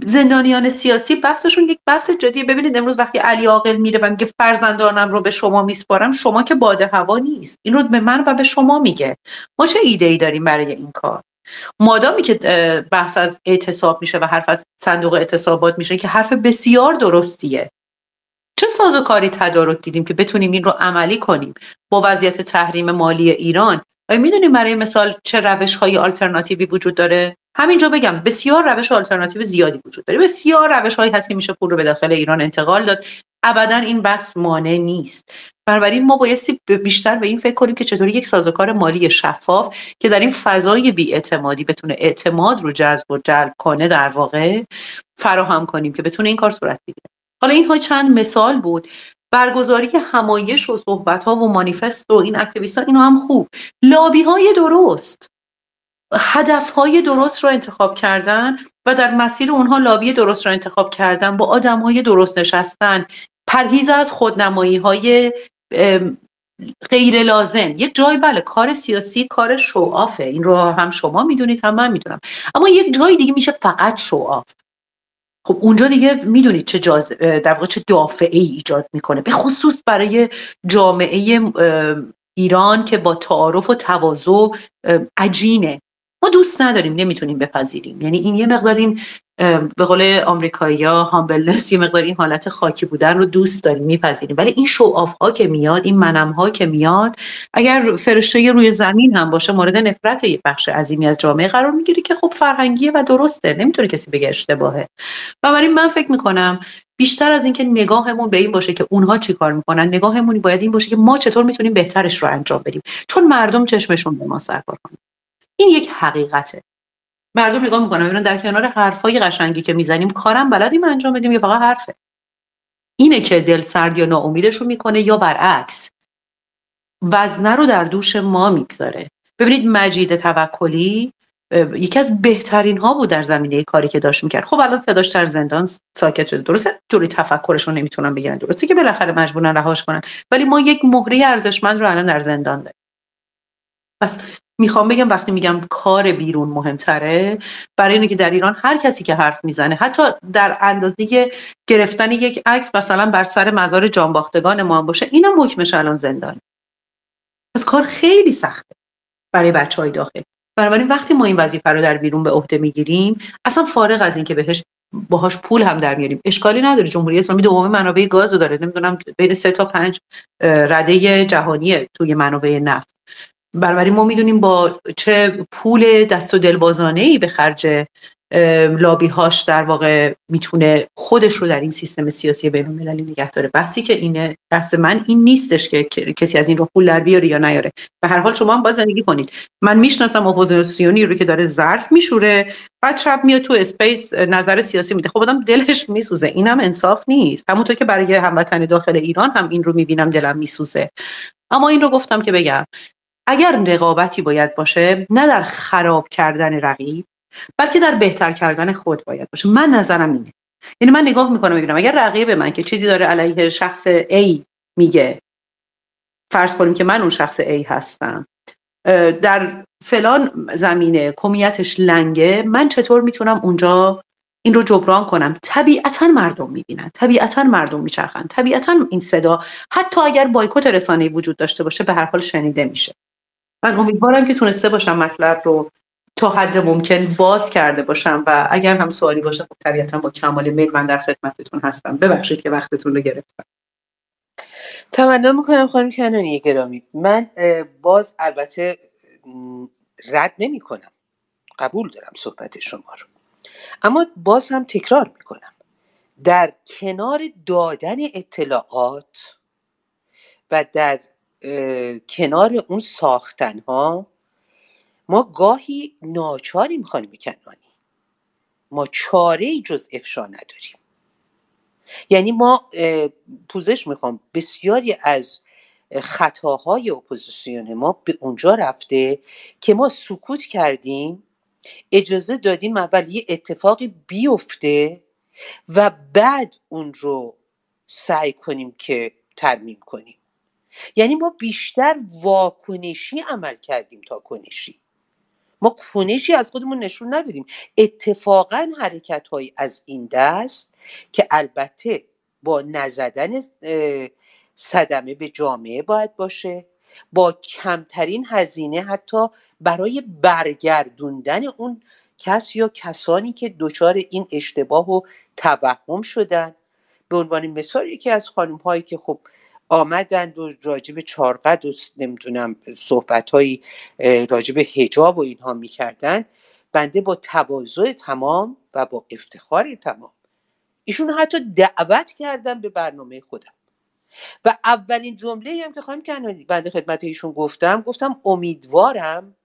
زندانیان سیاسی بحثشون یک بحث جدیه. ببینید امروز وقتی علی عاقل میره و میگه فرزندانم رو به شما میسپارم، شما که باد هوا نیست، این رو به من و به شما میگه. ما چه ایده‌ای داریم برای این کار؟ مادامی که بحث از اعتصاب میشه و حرف از صندوق اعتصابات میشه که حرف بسیار درستیه، چه سازوکاری تدارک دیدیم که بتونیم این رو عملی کنیم با وضعیت تحریم مالی ایران؟ آیا میدونیم برای مثال چه روش‌های آلترناتیوی وجود داره؟ همینجا بگم بسیار روش آلترناتیو زیادی وجود داره، بسیار روش‌هایی هست که میشه پول رو به داخل ایران انتقال داد. ابداً این بحث مانع نیست. بنابراین ما بایستی بیشتر به این فکر کنیم که چطوری یک سازوکار مالی شفاف که در این فضای بی‌اعتمادی بتونه اعتماد رو جذب و جلب کنه در واقع فراهم کنیم که بتونه این کار صورت بگیره. حالا اینها چند مثال بود. برگزاری همایش و صحبت‌ها و مانیفست و این اکتیویست‌ها اینا هم خوب. لابی‌های درست، هدف‌های درست رو انتخاب کردن و در مسیر اونها لابی درست رو انتخاب کردن، با آدم‌های درست نشستن، پرهیز از خودنمایی‌های غیر لازم. یک جای بله کار سیاسی کار شوآفه، این رو هم شما میدونید هم من میدونم، اما یک جای دیگه میشه فقط شوآف. خب اونجا دیگه میدونید چه در واقع چه دافعه‌ای ایجاد میکنه، به خصوص برای جامعه ایران که با تعارف و تواضع عجینه. ما دوست نداریم، نمیتونیم بپذیریم. یعنی این یه مقدار این به قول آمریکایی‌ها هامبلنس، یه مقدار این حالت خاکی بودن رو دوست داریم میپذیریم، ولی این شوآف ها که میاد، این منم ها که میاد، اگر فرشته روی زمین هم باشه مورد نفرت یه بخش عظیمی از جامعه قرار میگیره که خب فرهنگیه و درسته، نمیتونه کسی بگه اشتباهه. بنابراین من فکر میکنم بیشتر از اینکه نگاهمون به این باشه که اونها چی کار میکنن، نگاهمون باید این باشه که ما چطور میتونیم بهترش رو انجام بدیم، چون مردم چشمشون به ما سرکار کنه. این یک حقیقته. مردم نگاه میکنن ببینن در کنار حرفای قشنگی که میزنیم کارم بلدیم انجام بدیم یا فقط حرفه. اینه که دل سرد یا ناامیدشون میکنه یا برعکس. وزنه رو در دوش ما میگذاره. ببینید مجید توکلی یکی از بهترین ها بود در زمینه کاری که داشت میکرد. خب الان صداش در زندان ساکت شده، درسته جوری تفکرش رو نمیتونن بگیرن، درسته که بالاخره مجبورن رهاش کنن، ولی ما یک مهره ارزشمند رو الان در زندان داریم. پس میخوام بگم وقتی میگم کار بیرون مهمتره، برای اینه که در ایران هر کسی که حرف میزنه حتی در اندازه گرفتن یک عکس مثلا بر سر مزار جانباختگان ما هم باشه، اینم حکمش الان زندان. پس کار خیلی سخته برای بچهای داخل. بنابراین وقتی ما این وظیفه رو در بیرون به عهده میگیریم، اصلا فارغ از این که باهاش پول هم در میاریم اشکالی نداره. جمهوری اسلامی دومین منابع گاز رو داره، نمیدونم بین 3 تا 5 رده جهانی توی منابع نفت. بنابراین ما میدونیم با چه پول دست و دلبازانه‌ای به خرج لابی هاش در واقع میتونه خودش رو در این سیستم سیاسی بین‌المللی نگه داره. بحثی که اینه، بحث من این نیستش که کسی از این رو پول در بیاره یا نیاره. به هر حال شما هم باید زندگی کنید. من میشناسم اپوزیسیونی رو که داره ظرف میشوره، بعد شب میاد تو اسپیس نظر سیاسی میده. خب آدم دلش میسوزه. اینم انصاف نیست. همونطور که برای هموطن داخل ایران هم این رو میبینم دلم میسوزه. اما این رو گفتم که بگم اگر رقابتی باید باشه، نه در خراب کردن رقیب، بلکه در بهتر کردن خود باید باشه. من نظرم اینه. یعنی من نگاه میکنم میبینم اگر رقیب من که چیزی داره علیه شخص A میگه، فرض کنیم که من اون شخص A هستم، در فلان زمینه کمیتش لنگه، من چطور میتونم اونجا این رو جبران کنم؟ طبیعتا مردم میبینن، طبیعتا مردم میچرخن، طبیعتا این صدا حتی اگر بایکوت رسانه‌ای وجود داشته باشه به هر حال شنیده میشه. من امیدوارم که تونسته باشم مطلب رو تا حد ممکن باز کرده باشم و اگر هم سوالی باشه خب طبیعتا با کمال میل من در خدمتتون هستم. ببخشید که وقتتون رو گرفتم. تمنا میکنم خانم کنانی گرامی. من باز البته رد نمی کنم، قبول دارم صحبت شما رو، اما باز هم تکرار میکنم در کنار دادن اطلاعات و در کنار اون ساختن ها ما گاهی ناچاریم خانم کنانی، ما چاره‌ای جز افشا نداریم. یعنی ما پوزش میخوام بسیاری از خطاهای اپوزیسیون ما به اونجا رفته که ما سکوت کردیم، اجازه دادیم اول یه اتفاقی بیفته و بعد اون رو سعی کنیم که ترمیم کنیم. یعنی ما بیشتر واکنشی عمل کردیم تا کنشی. ما کنشی از خودمون نشون ندادیم. اتفاقا حرکت‌هایی از این دست که البته با نزدن صدمه به جامعه باید باشه، با کمترین هزینه حتی برای برگردوندن اون کس یا کسانی که دچار این اشتباه و توهم شدن. به عنوان مثال یکی از خانم‌هایی که خب آمدند و راجب چارقد و نمیدونم صحبت‌هایی راجب حجاب و اینها میکردن، بنده با تواضع تمام و با افتخار تمام ایشون حتی دعوت کردم به برنامه خودم و اولین جمله‌ای هم که خانم کنانی بنده خدمت ایشون گفتم امیدوارم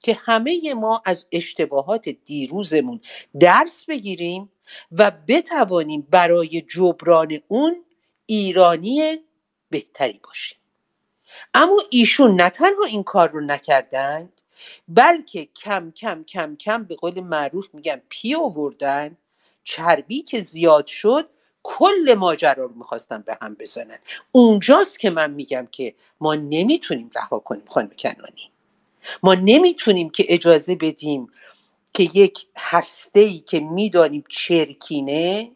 که همه ما از اشتباهات دیروزمون درس بگیریم و بتوانیم برای جبران اون ایرانی بهتری باشیم. اما ایشون نه تنها این کار رو نکردند، بلکه کم کم کم کم به قول معروف میگن پی آوردن، چربی که زیاد شد کل ماجرا رو میخواستن به هم بزنن. اونجاست که من میگم که ما نمیتونیم رها کنیم خانم کنانی. ما نمیتونیم که اجازه بدیم که یک هسته‌ای که میدانیم چرکینه،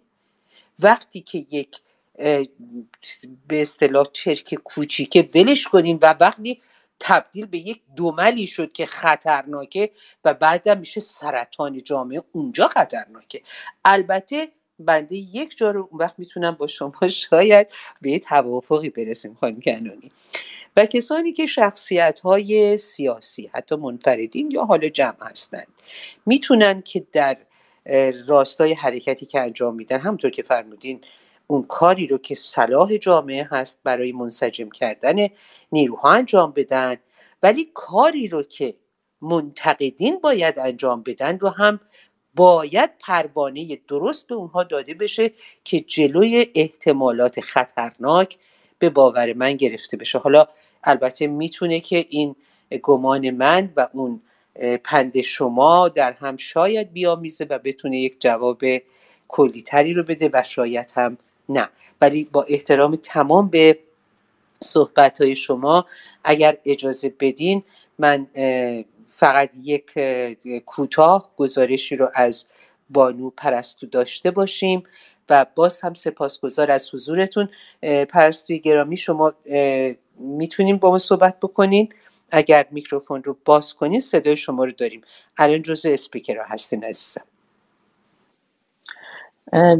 وقتی که یک به اصطلاح چرک کوچیکه ولش کنیم و وقتی تبدیل به یک دملی شد که خطرناکه و بعدم میشه سرطان جامعه، اونجا خطرناکه. البته بنده یک جا رو اون وقت میتونم با شما شاید به توافقی برسیم خانم کنانی. و کسانی که شخصیت‌های سیاسی حتی منفردین یا حالا جمع هستند میتونن که در راستای حرکتی که انجام میدن، همونطور که فرمودین اون کاری رو که صلاح جامعه هست برای منسجم کردن نیروها انجام بدن، ولی کاری رو که منتقدین باید انجام بدن رو هم باید پروانه درست به اونها داده بشه که جلوی احتمالات خطرناک به باور من گرفته بشه. حالا البته میتونه که این گمان من و اون پند شما در هم شاید بیامیزه و بتونه یک جواب کلی‌تری رو بده و شاید هم نه، ولی با احترام تمام به صحبت‌های شما اگر اجازه بدین من فقط یک کوتاه گزارشی رو از بانو پرستو داشته باشیم و باز هم سپاسگزار از حضورتون. پرستوی گرامی شما میتونیم با ما صحبت بکنین؟ اگر میکروفون رو باز کنین صدای شما رو داریم. الان جزو اسپیکرها هستین عزیزم.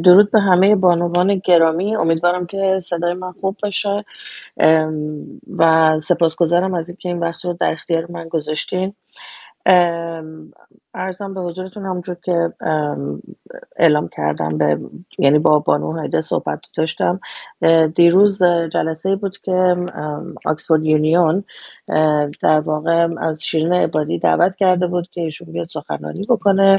درود به همه بانوان گرامی، امیدوارم که صدای من خوب باشه و سپاسگزارم از اینکه این وقت رو در اختیار من گذاشتین. عرضم به حضورتون همونجور که اعلام کردم یعنی با بانو هایده صحبت داشتم. دیروز جلسه بود که آکسفورد یونیون در واقع از شیرین عبادی دعوت کرده بود که ایشون بیاد سخنرانی بکنه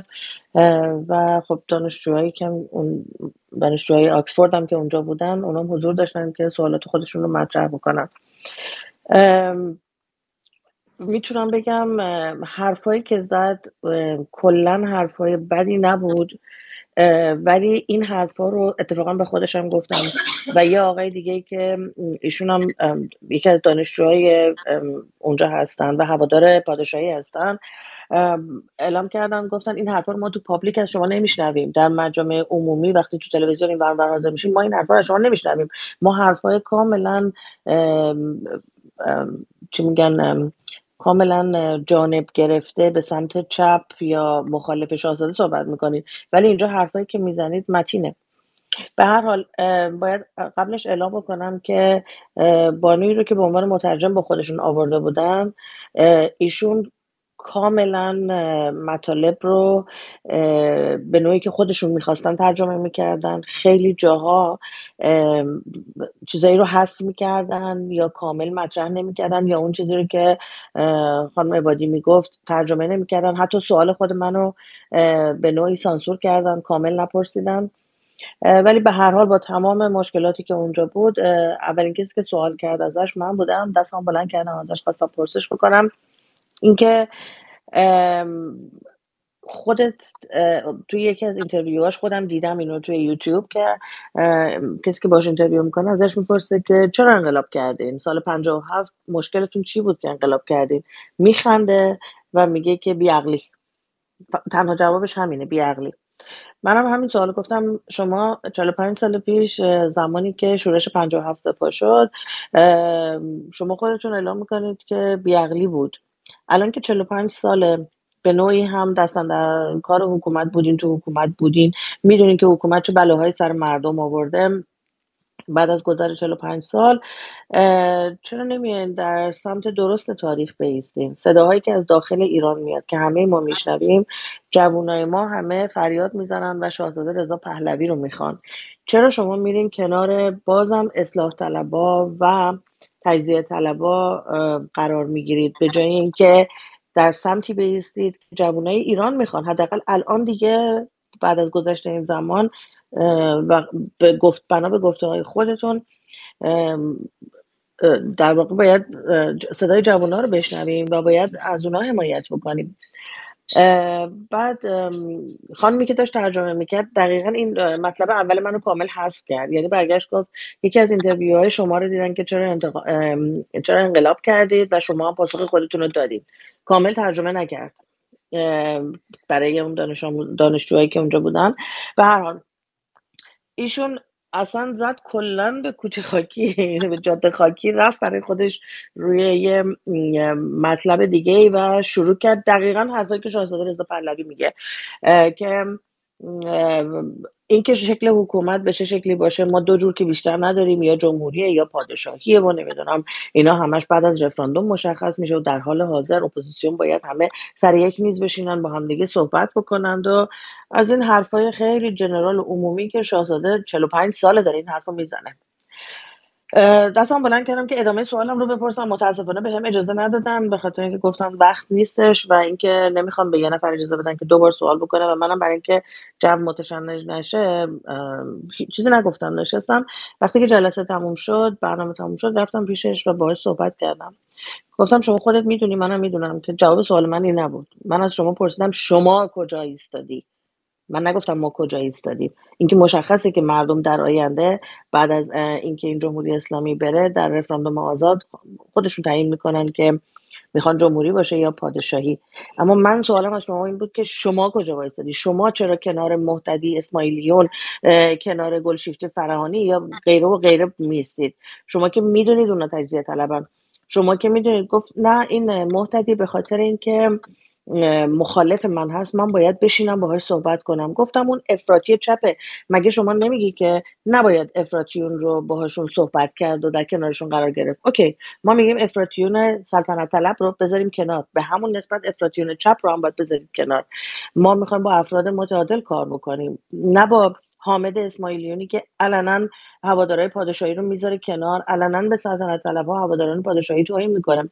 و خب دانشجوهای آکسفورد هم که اونجا بودن اونم حضور داشتن که سوالات خودشون رو مطرح بکنن. میتونم بگم حرفایی که زد کلن حرفای بدی نبود، ولی این حرفا رو اتفاقا به خودشم گفتم و یه آقای دیگه که ایشون هم یکی از دانشجوهای اونجا هستن و هوادار پادشاهی هستن اعلام کردن، گفتن این حرفا رو ما تو پابلیک از شما نمیشنویم، در مجامع عمومی وقتی تو تلویزیون این ور حاضر میشیم ما این حرفا رو از شما نمیشنویم، ما حرفای کاملا چی میگن کاملا جانب گرفته به سمت چپ یا مخالف شاهزاده صحبت میکنید، ولی اینجا حرفایی که میزنید متینه. به هر حال باید قبلش اعلام بکنم که بانویی رو که به عنوان مترجم با خودشون آورده بودن، ایشون کاملا مطالب رو به نوعی که خودشون میخواستن ترجمه میکردن. خیلی جاها چیزایی رو حذف میکردن یا کامل مطرح نمیکردن یا اون چیزی رو که خانم عبادی میگفت ترجمه نمیکردن. حتی سوال خود منو به نوعی سانسور کردن، کامل نپرسیدن. ولی به هر حال با تمام مشکلاتی که اونجا بود، اولین کسی که سوال کرد ازش من بودم، دستم بلند کردم ازش خواستم پرسش بکنم اینکه خودت توی یکی از اینترویوهاش خودم دیدم اینو توی یوتیوب که کسی که باش اینترویو میکنه ازش میپرسه که چرا انقلاب کردین؟ سال 57 مشکلتون چی بود که انقلاب کردین؟ میخنده و میگه که بیعقلی. تنها جوابش همینه، بیعقلی. منم همین سوال گفتم شما 45 سال پیش زمانی که شورش 57 پا شد شما خودتون اعلام میکنید که بیعقلی بود. الان که 45 ساله به نوعی هم دستن در کار حکومت بودین، تو حکومت بودین، میدونین که حکومت چه بلاهایی سر مردم آورده. بعد از گذر 45 سال چرا نمیاین در سمت درست تاریخ بایستین؟ صداهایی که از داخل ایران میاد که همه ما میشنویم، جوانای ما همه فریاد میزنن و شاهزاده رضا پهلوی رو میخوان. چرا شما میرین کنار بازم اصلاح طلبا و تجزیه طلبا قرار میگیرید به جای اینکه در سمتی بایستید که جوانای ایران میخوان؟ حداقل الان دیگه بعد از گذشت این زمان و بنا به گفته‌های خودتون در واقع باید صدای جوان‌ها رو بشنویم و باید از اونها حمایت بکنیم. بعد خانمی که داشت ترجمه میکرد دقیقا این مطلب اول منو کامل حذف کرد، یعنی برگشت گفت یکی از اینترویوهای شما رو دیدن که چرا انقلاب کردید و شما هم پاسخ خودتون رو دادید. کامل ترجمه نکرد برای اون دانشجوهایی که اونجا بودن. به هر حال ایشون اصلا زد کلن به کوچه خاکی، به جاده خاکی، رفت برای خودش روی یه مطلب دیگه و شروع کرد دقیقا حرفایی که شاهزاده رضا پهلوی میگه که این که شکل حکومت به چه شکلی باشه، ما دو جور که بیشتر نداریم، یا جمهوریه یا پادشاهیه و نمیدونم اینا همش بعد از رفراندوم مشخص میشه و در حال حاضر اپوزیسیون باید همه سر یک میز بشینن با هم دیگه صحبت بکنند و از این حرفای خیلی جنرال و عمومی که شاهزاده 45 ساله داره این حرفو میزنه. دستم بلند کردم که ادامه سوالم رو بپرسم، متاسفانه بهم اجازه ندادن به خاطر اینکه گفتن وقت نیستش و اینکه نمیخوان به یه نفر اجازه بدن که 2 بار سوال بکنه و منم برای اینکه جو متشنج نشه چیزی نگفتم. نشستم، وقتی که جلسه تموم شد، برنامه تموم شد، رفتم پیشش و باهاش صحبت کردم. گفتم شما خودت میدونی، منم میدونم که جواب سوال من این نبود. من از شما پرسیدم شما کجا ایستادی، من نگفتم ما کجا ایستادیم. اینکه مشخصه که مردم در آینده بعد از اینکه این جمهوری اسلامی بره در رفراندوم آزاد خودشون تعیین میکنن که میخوان جمهوری باشه یا پادشاهی. اما من سوالم از شما این بود که شما کجا وایسادی، شما چرا کنار مهتدی اسماعیلیون، کنار گلشیفته فرهانی یا غیره و غیره میستید؟ شما که میدونید اونا تجزیه طلبن، شما که میدونید. گفت نه این مهتدی به خاطر اینکه مخالف من هست من باید بشینم باهاش صحبت کنم. گفتم اون افراطی چپه، مگه شما نمیگی که نباید افراطیون رو باهاشون صحبت کرد و در کنارشون قرار گرفت؟ اوکی، ما میگیم افراطیون سلطنت طلب رو بذاریم کنار، به همون نسبت افراطیون چپ رو هم باید بذاریم کنار. ما میخوایم با افراد متعادل کار بکنیم، نه با حامد اسماعیلیونی که علنا هوادارهای پادشاهی رو میذاره کنار، علنا به سلطنت طلبها هواداران پادشاهی توهین میکنه.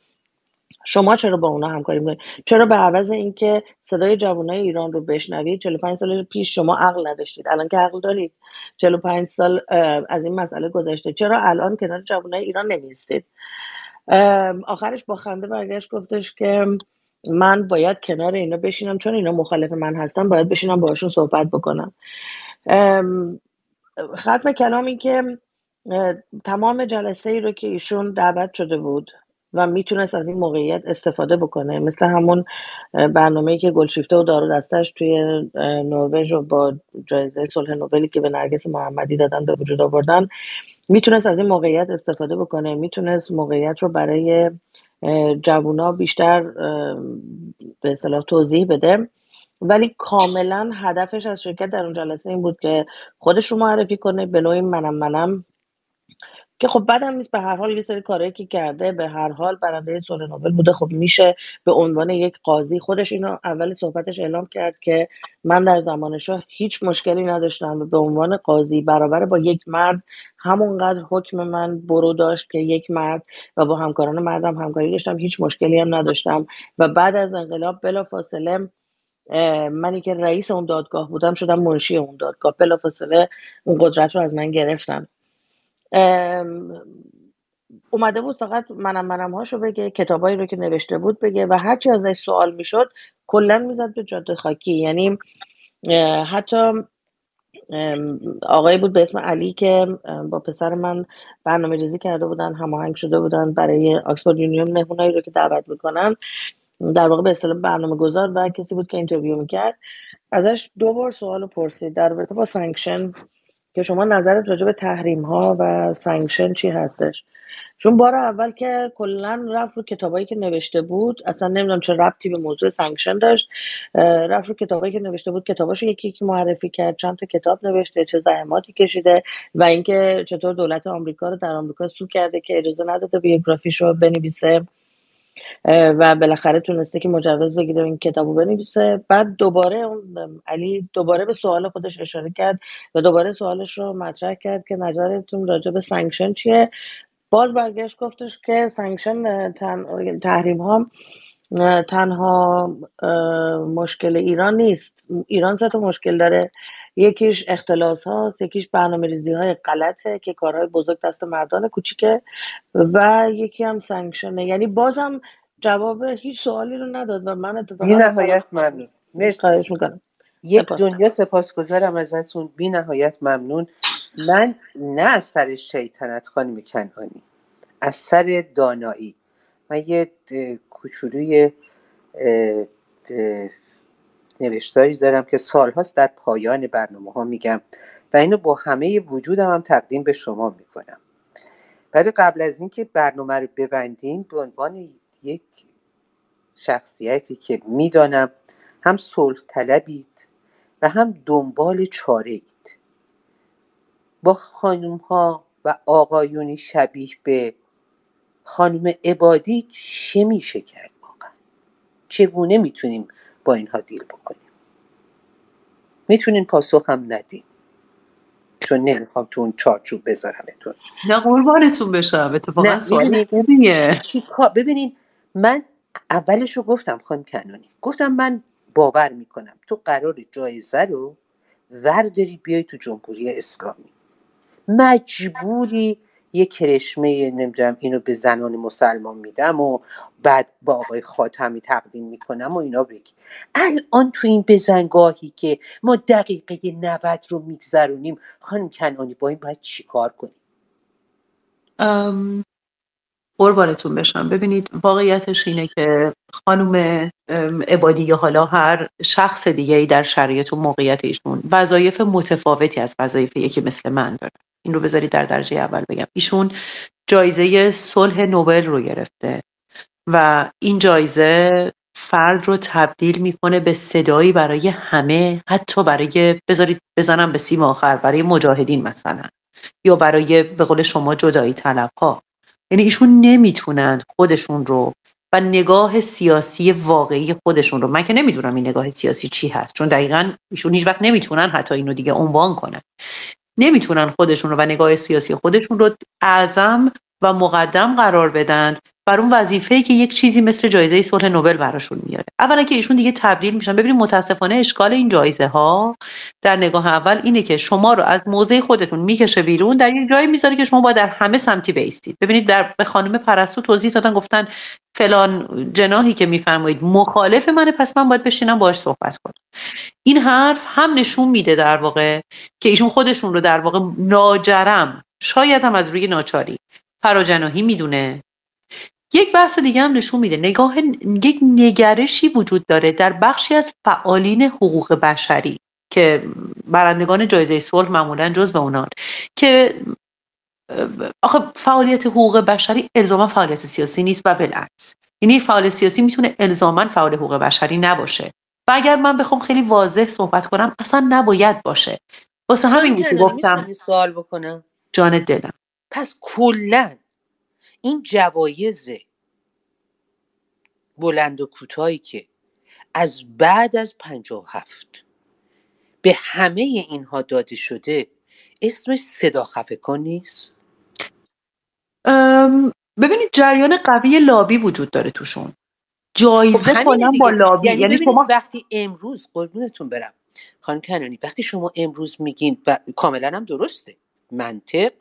شما چرا با اونا همکاری میکنید؟ چرا به عوض اینکه صدای جوانای ایران رو بشنوید 45 سال پیش شما عقل نداشتید، الان که عقل دارید؟ 45 سال از این مسئله گذشته، چرا الان کنار جوانای ایران نمیستید؟ آخرش با خنده برگشت گفتش که من باید کنار اینا بشینم چون اینا مخالف من هستن، باید بشینم باشون صحبت بکنم. ختم کلام این که تمام جلسه ای رو که ایشون دعوت شده بود و میتونست از این موقعیت استفاده بکنه، مثل همون برنامه‌ای که گلشیفته و دار و دستش توی نروژ رو با جایزه صلح نوبلی که به نرگس محمدی دادن به وجود آوردن، میتونست از این موقعیت استفاده بکنه، میتونست موقعیت رو برای جوونا بیشتر به اصطلاح توضیح بده. ولی کاملا هدفش از شرکت در اون جلسه این بود که خودش رو معرفی کنه، به نوعی منم که خب بعدم نیست، به هر حال یه سری کارهایی که کرده، به هر حال برنده صلح نوبل بوده، خب میشه به عنوان یک قاضی. خودش اینو اول صحبتش اعلام کرد که من در زمان شاه هیچ مشکلی نداشتم و به عنوان قاضی برابر با یک مرد همونقدر حکم من برو داشت که یک مرد، و با همکاران مردم همکاری داشتم، هیچ مشکلی هم نداشتم. و بعد از انقلاب بلافاصله منی که رئیس اون دادگاه بودم شدم منشی اون دادگاه، بلافاصله اون قدرت رو از من گرفتن. اومده بود فقط منم هاشو بگه، کتابایی رو که نوشته بود بگه و هرچی ازش سوال میشد کلا میزد به جاده خاکی. یعنی حتی آقایی بود به اسم علی که با پسر من برنامه ریزی کرده بودن، هماهنگ شده بودن برای آکسفورد یونیون مهمونایی رو که دعوت میکنن، در واقع به اصطلاح برنامه گذار و کسی بود که اینترویو میکرد، ازش 2 بار سوالو پرسید در رابطه با سانکشن که شما نظرت راجع به تحریم ها و سانکشن چی هستش. چون بار اول که کلا رفت رو کتابایی که نوشته بود، اصلا نمیدونم چه ربطی به موضوع سانکشن داشت، رفت رو کتابایی که نوشته بود، کتاباشو یکی معرفی کرد، چند تا کتاب نوشته، چه زحماتی کشیده و اینکه چطور دولت آمریکا رو در آمریکا سو کرده که اجازه نداده بیوگرافیشو بنویسه و بالاخره تونسته که مجوز بگیره این کتابو بنویسه. بعد دوباره اون علی دوباره به سوال خودش اشاره کرد و دوباره سوالش رو مطرح کرد که نظرتون راجع به سانکشن چیه. باز برگشت گفتش که سانکشن تحریم ها تنها مشکل ایران نیست، ایران 3 تا مشکل داره، یکیش اختلاس هاست، یکیش برنامه ریزی های غلطه که کارهای بزرگ دست مردان کوچیکه و یکی هم سانکشنه. یعنی بازم جواب هیچ سوالی رو نداد و من بی اتفاقا نهایت ممنون. مرسی. خواهش میکنم. یک سپاس. دنیا سپاسگزارم ازتون، بی نهایت ممنون. من نه از سر شیطنت خانم کنعانی، از سر دانایی. من یه کوچولوی نوشتاری دارم که سالهاست در پایان برنامه ها میگم و اینو با همه وجودم هم تقدیم به شما میکنم. ولی قبل از اینکه برنامه رو ببندیم، به عنوان یک شخصیتی که میدانم هم صلح طلبید و هم دنبال چاره اید، با خانوم ها و آقایونی شبیه به خانم عبادی چه میشه کرد واقعا؟ چگونه میتونیم با اینها دیل بکنیم؟ میتونین پاسخ هم ندین. چون نمیخوام تو اون چارچوب بذارمتون. نه قربانتون بشم، اتفاقا نه سوال خوبیه. ببینین من اولشو گفتم خانم کنانی، گفتم من باور میکنم تو قرار جایزه رو ورداری بیای تو جمهوری اسلامی، مجبوری یه کرشمه نمیدونم اینو به زنان مسلمان میدم و بعد با آقای خاتمی تقدیم میکنم و اینا بگی. الان تو این بزنگاهی که ما دقیقه 90 رو میگذرونیم خانم کنانی با این باید چی کار کنیم؟ قربانتون بشم. ببینید واقعیتش اینه که خانم عبادی یا حالا هر شخص دیگه ای در شرایط و موقعیت ایشون وظایف متفاوتی از وظایف یکی مثل من داره. این رو بذارید در درجه اول بگم. ایشون جایزه صلح نوبل رو گرفته و این جایزه فرد رو تبدیل میکنه به صدایی برای همه، حتی برای بذارید بزنم به سیم آخر، برای مجاهدین مثلا، یا برای به قول شما جدایی طلب ها. یعنی ایشون نمیتونند خودشون رو و نگاه سیاسی واقعی خودشون رو، من که نمیدونم این نگاه سیاسی چی هست، چون دقیقاً ایشون هیچ وقت نمیتونن حتی اینو دیگه عنوان کنن، نمیتونن خودشون رو و نگاه سیاسی خودشون رو اعظم و مقدم قرار بدن بر اون وظیفه‌ای که یک چیزی مثل جایزه صلح نوبل براشون میاره. اولا که ایشون دیگه تبدیل میشن. ببینید متاسفانه اشکال این جایزه ها در نگاه اول اینه که شما رو از موضع خودتون میکشه بیرون، در یک جایی میذاره که شما باید در همه سمتی بایستید. ببینید به خانم پرستو توضیح دادن، گفتن فلان جناحی که میفرمایید مخالف منه، پس من باید بشینم باهاش صحبت کنم. این حرف هم نشون میده در واقع که ایشون خودشون رو در واقع ناجرم، شاید هم از روی ناچاری، فراجناحی میدونه. یک بحث دیگه هم نشون میده یک نگرشی وجود داره در بخشی از فعالین حقوق بشری که برندگان جایزه صلح معمولا جزو اونان، که آخه فعالیت حقوق بشری الزاما فعالیت سیاسی نیست و بالعکس. یعنی فعال سیاسی میتونه الزاما فعال حقوق بشری نباشه و اگر من بخوام خیلی واضح صحبت کنم اصلا نباید باشه. واسه همین که گفتم سوال بکنم جان دلم. پس کلا این جوایز بلند و کوتاهی که از بعد از 57 به همه اینها داده شده اسمش صدا خفه کن نیست؟ ببینید جریان قوی لابی وجود داره توشون. جایزه کلا با لابی، یعنی ببینید شما وقتی امروز قربونتون برم خانم کنانی، وقتی شما امروز میگین و کاملا هم درسته، منطق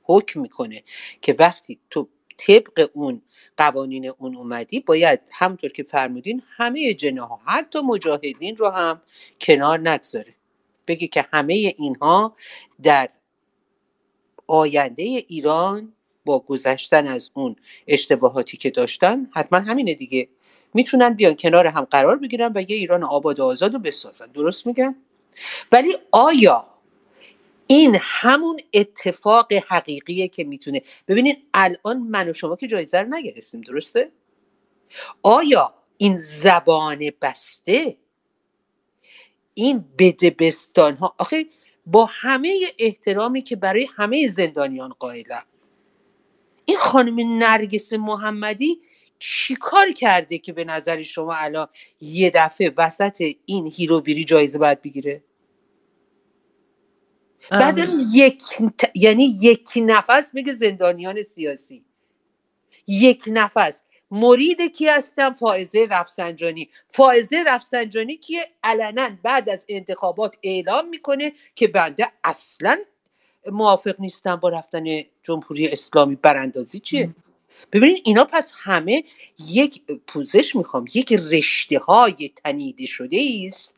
حکم میکنه که وقتی تو طبق اون قوانین اون اومدی باید همونطور که فرمودین همه جناح حتی مجاهدین رو هم کنار نگذاره، بگه که همه اینها در آینده ایران با گذشتن از اون اشتباهاتی که داشتن حتما همینه دیگه، میتونن بیان کنار هم قرار بگیرن و یه ایران آباد و آزاد رو بسازن. درست میگم؟ ولی آیا این همون اتفاق حقیقیه که میتونه؟ ببینین الان من و شما که جایزه رو نگرفتیم، درسته؟ آیا این زبان بسته، این بدبستان ها، آخه با همه احترامی که برای همه زندانیان قائلم، این خانم نرگس محمدی چی کار کرده که به نظر شما الان یه دفعه وسط این هیروویری جایزه باید بگیره؟ بعد یعنی یک نفس میگه زندانیان سیاسی، یک نفس مرید کی هستم؟ فائزه رفسنجانی. فائزه رفسنجانی که علنا بعد از انتخابات اعلام میکنه که بنده اصلا موافق نیستم با رفتن جمهوری اسلامی. براندازی چیه؟ ببینید اینا پس همه یک پوزش میخوام، یک رشته های تنیده شده است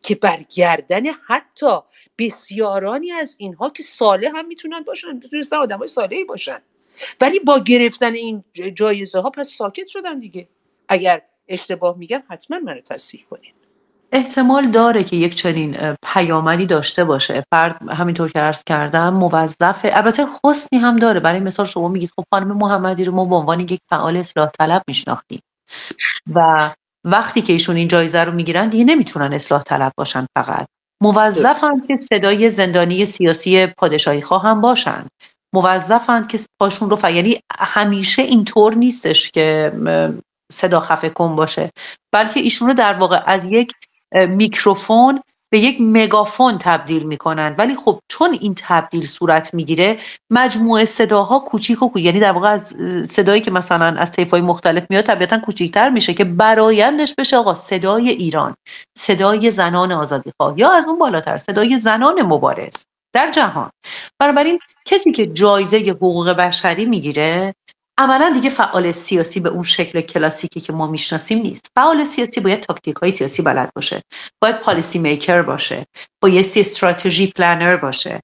که برگردن حتی بسیارانی از اینها که صالح هم میتونن باشن، میتونستن آدم های صالحی باشن، ولی با گرفتن این جایزه ها پس ساکت شدن دیگه. اگر اشتباه میگم حتما منو تصحیح کنین. احتمال داره که یک چنین پیامدی داشته باشه. فرد همینطور که عرض کردم موظفه، البته حسنی هم داره. برای مثال شما میگید خب خانم محمدی رو ما به عنوان یک فعال اصلاح طلب میشناختیم و وقتی که ایشون این جایزه رو میگیرن دیگه نمیتونن اصلاح طلب باشن، فقط موظفن که صدای زندانی سیاسی پادشاهی خواه هم باشن، موظفن که پاشون رو یعنی همیشه اینطور نیستش که صدا خفه کن باشه، بلکه ایشون رو در واقع از یک میکروفون به یک مگافون تبدیل میکنن. ولی خب چون این تبدیل صورت میگیره مجموعه صداها کوچیک یعنی در واقع از صدایی که مثلا از تیپ‌های مختلف میاد طبیعتا کوچیک‌تر میشه که برآیندش بشه آقا صدای ایران، صدای زنان آزادیخواه، یا از اون بالاتر صدای زنان مبارز در جهان. بنابراین کسی که جایزه حقوق بشری میگیره عملا دیگه فعال سیاسی به اون شکل کلاسیکی که ما میشناسیم نیست. فعال سیاسی باید تاکتیک‌های سیاسی بلد باشه، باید پالیسی میکر باشه، باید استراتژی پلنر باشه.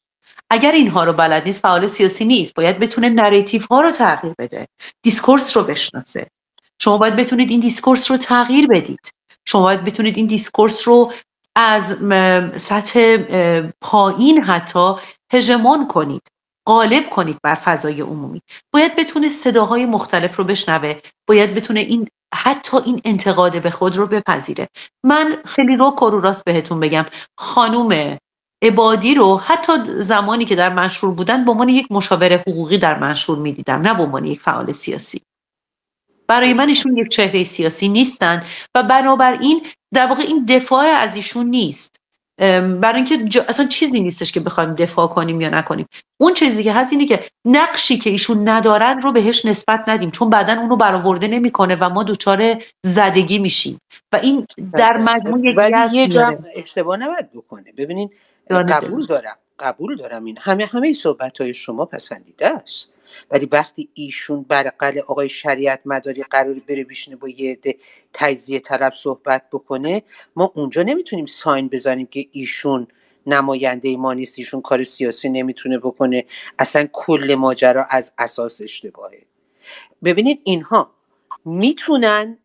اگر اینها رو بلد نیست فعال سیاسی نیست. باید بتونه نریتیو ها رو تغییر بده، دیسکورس رو بشناسه. شما باید بتونید این دیسکورس رو تغییر بدید. شما باید بتونید این دیسکورس رو از سطح پایین حتی هژمون کنید، غالب کنید بر فضای عمومی. باید بتونه صداهای مختلف رو بشنوه، باید بتونه حتی این انتقاد به خود رو بپذیره. من خیلی رو راست بهتون بگم، خانوم عبادی رو حتی زمانی که در منشور بودن به عنوان یک مشاور حقوقی در منشور میدیدم، نه به عنوان یک فعال سیاسی. برای من ایشون یک چهره سیاسی نیستند و بنابراین در واقع این دفاع از ایشون نیست. برای اینکه اصلا چیزی نیستش که بخوایم دفاع کنیم یا نکنیم. اون چیزی که هست اینه که نقشی که ایشون ندارن رو بهش نسبت ندیم، چون بعداً اونو برآورده نمیکنه و ما دچار زدگی میشیم و این در مجموع یک ولی یه یه جا اشتباه نباید بکنه. ببینین قبول دارم این همه صحبت‌های شما پسندیده است، ولی وقتی ایشون برقل آقای شریعت مداری قراری بره بشینه با یه عده تجزیه طلب صحبت بکنه، ما اونجا نمیتونیم ساین بزنیم که ایشون نماینده ما نیست، ایشون کار سیاسی نمیتونه بکنه، اصلا کل ماجرا از اساس اشتباهه. ببینید اینها میتونن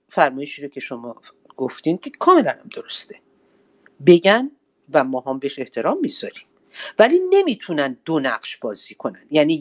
فرمایشی رو که شما گفتین که کاملا هم درسته بگن و ما هم بهش احترام میذاریم، ولی نمیتونن دو نقش بازی کنن. یعنی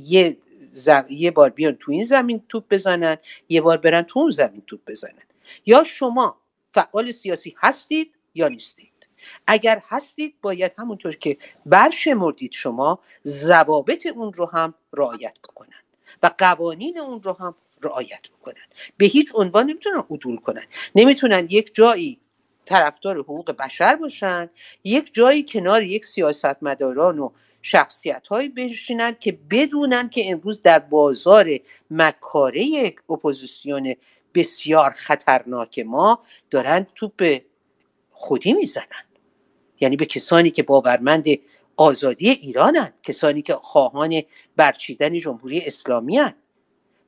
یه بار بیان تو این زمین توپ بزنن، یه بار برن تو اون زمین توپ بزنن. یا شما فعال سیاسی هستید یا نیستید. اگر هستید باید همونطور که برشمردید شما ضوابط اون رو هم رعایت بکنن و قوانین اون رو هم رعایت بکنن. به هیچ عنوان نمیتونن عدول کنن. نمیتونن یک جایی طرفدار حقوق بشر باشن، یک جایی کنار یک سیاستمداران و شخصیت‌هایی بشینن که بدونن که امروز در بازار مکاره اپوزیسیون بسیار خطرناک ما دارن توپ خودی میزنن. یعنی به کسانی که باورمند آزادی ایرانن، کسانی که خواهان برچیدن جمهوری اسلامی هن.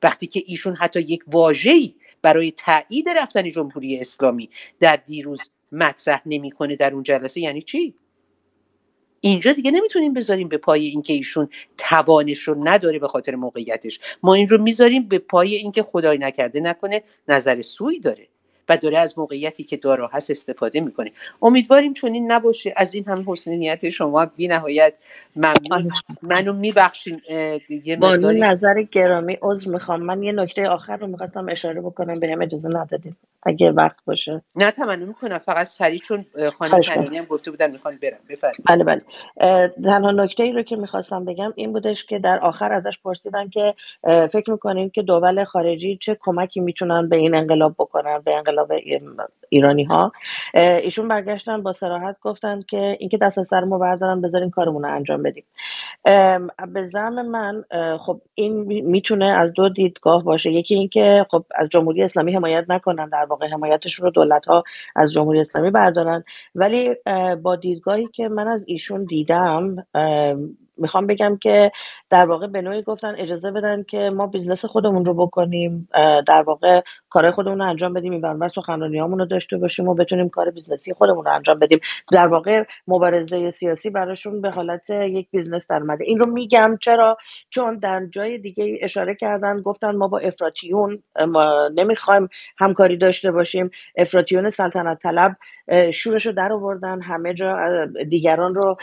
وقتی که ایشون حتی یک واژه‌ای برای تایید رفتن جمهوری اسلامی در دیروز مطرح نمی‌کنه در اون جلسه، یعنی چی؟ اینجا دیگه نمیتونیم بذاریم به پای اینکه ایشون توانش رو نداره به خاطر موقعیتش. ما این رو میذاریم به پای اینکه خدای نکرده نکنه نظر سوئی داره و داره از موقعیتی که دارا هست استفاده میکنه. امیدواریم چون این نباشه. از این همه حسن نیت شما بی نهایت ممنون. منو میبخشین دیگه بانو نظر گرامی، عذر میخوام، من یه نکته آخر رو میخواستم اشاره بکنم، به هم اجازه ندادید اگه وقت باشه. نه تمنا میکنم، فقط سریع چون خانم کنانی هم گفته بودن میخوان برم. بفرمایید. بله تنها نکته ای رو که میخواستم بگم این بودش که در آخر ازش پرسیدن که فکر میکنین که دول خارجی چه کمکی میتونن به این انقلاب بکنن، به انقلاب ایرانی ها. ایشون برگشتن با صراحت گفتن که اینکه دست از سر ما بردارن بذارین کارمون رو انجام بدیم. به زعم من خب این میتونه از دو دیدگاه باشه. یکی این که خب از جمهوری اسلامی حمایت نکنن، در واقع حمایتشون رو دولت‌ها از جمهوری اسلامی بردارن، ولی با دیدگاهی که من از ایشون دیدم میخوام بگم که در واقع به نوعی گفتن اجازه بدن که ما بیزنس خودمون رو بکنیم، در واقع کارهای خودمون رو انجام بدیم، این برنامه سخنرانیامون رو داشته باشیم و بتونیم کار بیزنسی خودمون رو انجام بدیم. در واقع مبارزه سیاسی براشون به حالت یک بیزنس در اومده. این رو میگم چرا؟ چون در جای دیگه اشاره کردن، گفتن ما با افراطیون ما نمیخوایم همکاری داشته باشیم، افراطیون سلطنت طلب شورش رو در آوردن، همه جا دیگران رو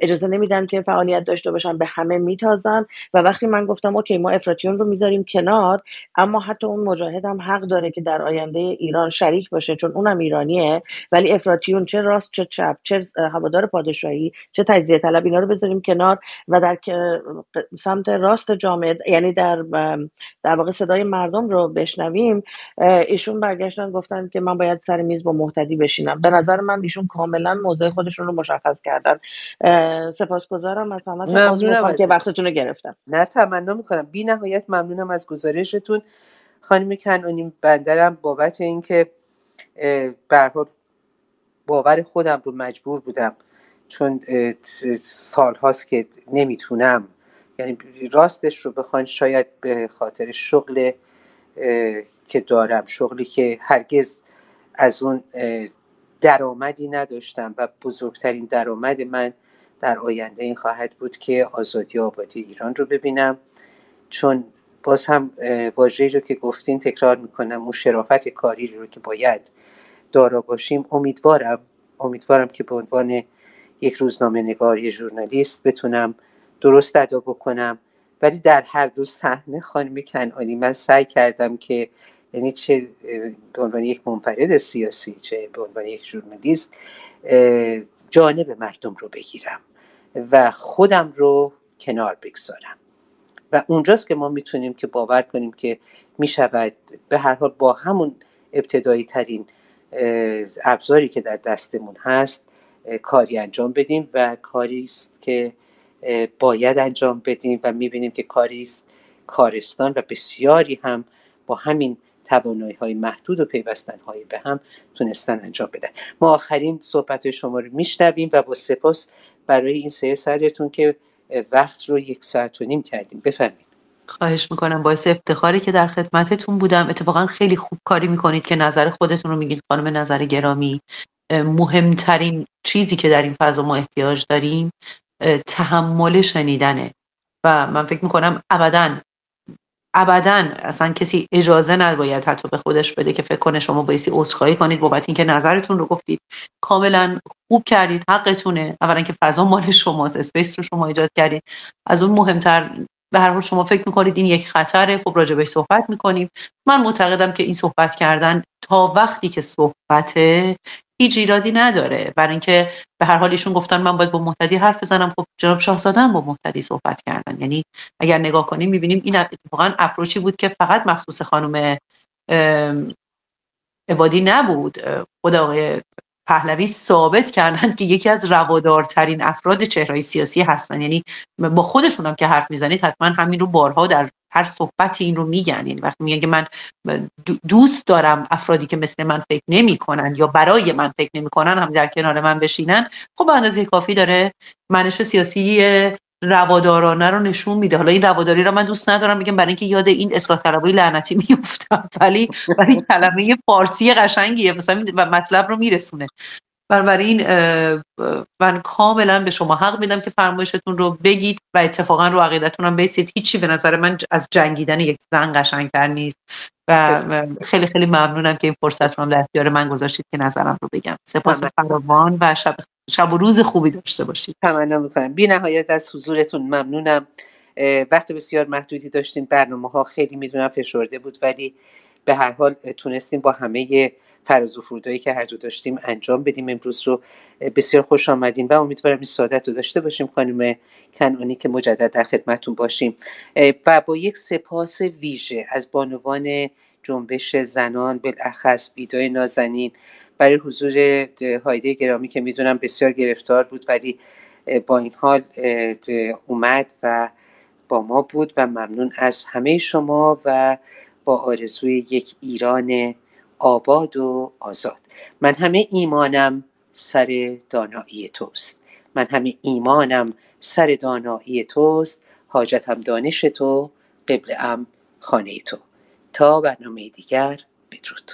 اجازه نمیدن که فعالیت داشته باشن به همه میتازن و وقتی من گفتم اوکی ما افراطیون رو میذاریم کنار، اما حتی اون مجاهد هم حق داره که در آینده ایران شریک باشه چون اونم ایرانیه، ولی افراطیون چه راست چه چپ چه هوادار پادشاهی چه تجزیه طلب اینا رو بذاریم کنار و در سمت راست جامعه یعنی در واقع صدای مردم رو بشنویم. ایشون برگشتن گفتن که من باید سر میز با مهتدی بشینم. به نظر من ایشون کاملا موضع خودشون رو مشخص کردن. سپاسگزارم از همتون. ممنونم که وقتتون رو گرفتم. نه تمنا میکنم، بی نهایت ممنونم از گزارشتون خانم کنعانی. بندرم بابت اینکه به هر حال باور خودم رو مجبور بودم، چون سال هاست که نمیتونم، یعنی راستش رو بخواین شاید به خاطر شغل که دارم، شغلی که هرگز از اون درآمدی نداشتم و بزرگترین درآمد من در آینده این خواهد بود که آزادی و آبادی ایران رو ببینم. چون باز هم واژه‌ای رو که گفتین تکرار میکنم، اون شرافت کاری رو که باید دارا باشیم، امیدوارم که به عنوان یک روزنامه نگار، یک ژورنالیست بتونم درست ادا بکنم. ولی در هر دو صحنه خانم کنعانی من سعی کردم که یعنی چه به عنوان یک منفرد سیاسی چه به عنوان یک ژورنالیست جانب مردم رو بگیرم و خودم رو کنار بگذارم و اونجاست که ما میتونیم که باور کنیم که میشود به هر حال با همون ابتدایی ترین ابزاری که در دستمون هست کاری انجام بدیم و کاری است که باید انجام بدیم و میبینیم که کاری است کارستان و بسیاری هم با همین توانایی‌های محدود و پیوستن‌های به هم تونستن انجام بدن. ما آخرین صحبت شما رو میشنویم و با سپاس برای این 3 ساعتتون که وقت رو 1.5 ساعت کردیم. بفرمایید. خواهش میکنم، باعث افتخاری که در خدمتتون بودم. اتفاقا خیلی خوب کاری میکنید که نظر خودتون رو میگید خانم نظر گرامی. مهمترین چیزی که در این فضا ما احتیاج داریم تحمل شنیدنه و من فکر میکنم ابداً اصلا کسی اجازه نباید حتی به خودش بده که فکر کنه شما بایستی عذرخواهی کنید بابت اینکه نظرتون رو گفتید. کاملا خوب کردید، حقتونه. اولا که فضا مال شماست، اسپیس رو شما ایجاد کردید. از اون مهمتر به هر حال شما فکر میکنید این یک خطره، خب راجع بهش صحبت میکنیم. من معتقدم که این صحبت کردن تا وقتی که صحبته هیچ ایرادی نداره، برای اینکه به هر حال ایشون گفتن من باید با مهتدی حرف بزنم. خب جناب شاهزاده هم با مهتدی صحبت کردن. یعنی اگر نگاه کنیم میبینیم این اتفاقا اپروچی بود که فقط مخصوص خانم عبادی نبود. خود آقای پهلوی ثابت کردن که یکی از روادارترین افراد چهره‌های سیاسی هستن. یعنی با خودشون هم که حرف میزنید حتما همین رو بارها در هر صحبتی این رو میگن. یعنی وقتی میگن که من دوست دارم افرادی که مثل من فکر نمی‌کنن یا برای من فکر نمی‌کنن هم در کنار من بشینن، خب به اندازه کافی داره منش سیاسی روادارانه رو نشون میده. حالا این رواداری رو من دوست ندارم بگم برای اینکه یاد این اصلاح طلبای لعنتی میافتم، ولی برای کلمه فارسی قشنگیه مثلا و مطلب رو میرسونه. بنابراین من کاملا به شما حق میدم که فرمایشتون رو بگید و اتفاقا رو عقیدتون هم بیسید. هیچی به نظر من از جنگیدن یک زن قشنگتر نیست و خیلی خیلی ممنونم که این فرصت رو هم در اختیار من گذاشتید که نظرم رو بگم. سپاس فراوان و شب و روز خوبی داشته باشید. تمنا میکنم. بی نهایت از حضورتون ممنونم. وقت بسیار محدودی داشتیم، برنامه ها خیلی میدونم فشرده بود، ولی به هر حال تونستیم با همه فراز و فرودایی که هر دو داشتیم انجام بدیم. امروز رو بسیار خوش آمدین و امیدوارم این سعادت رو داشته باشیم خانم کنعانی که مجدد در خدمتتون باشیم و با یک سپاس ویژه از بانوان جنبش زنان، بالاخص ویدای نازنین، برای حضور هایده گرامی که میدونم بسیار گرفتار بود ولی با این حال اومد و با ما بود و ممنون از همه شما و با آرزوی یک ایران آباد و آزاد. من همه ایمانم سر دانایی توست، من همه ایمانم سر دانایی توست، حاجتم دانش تو، قبله‌ام خانه تو. تا برنامه دیگر، بدرود.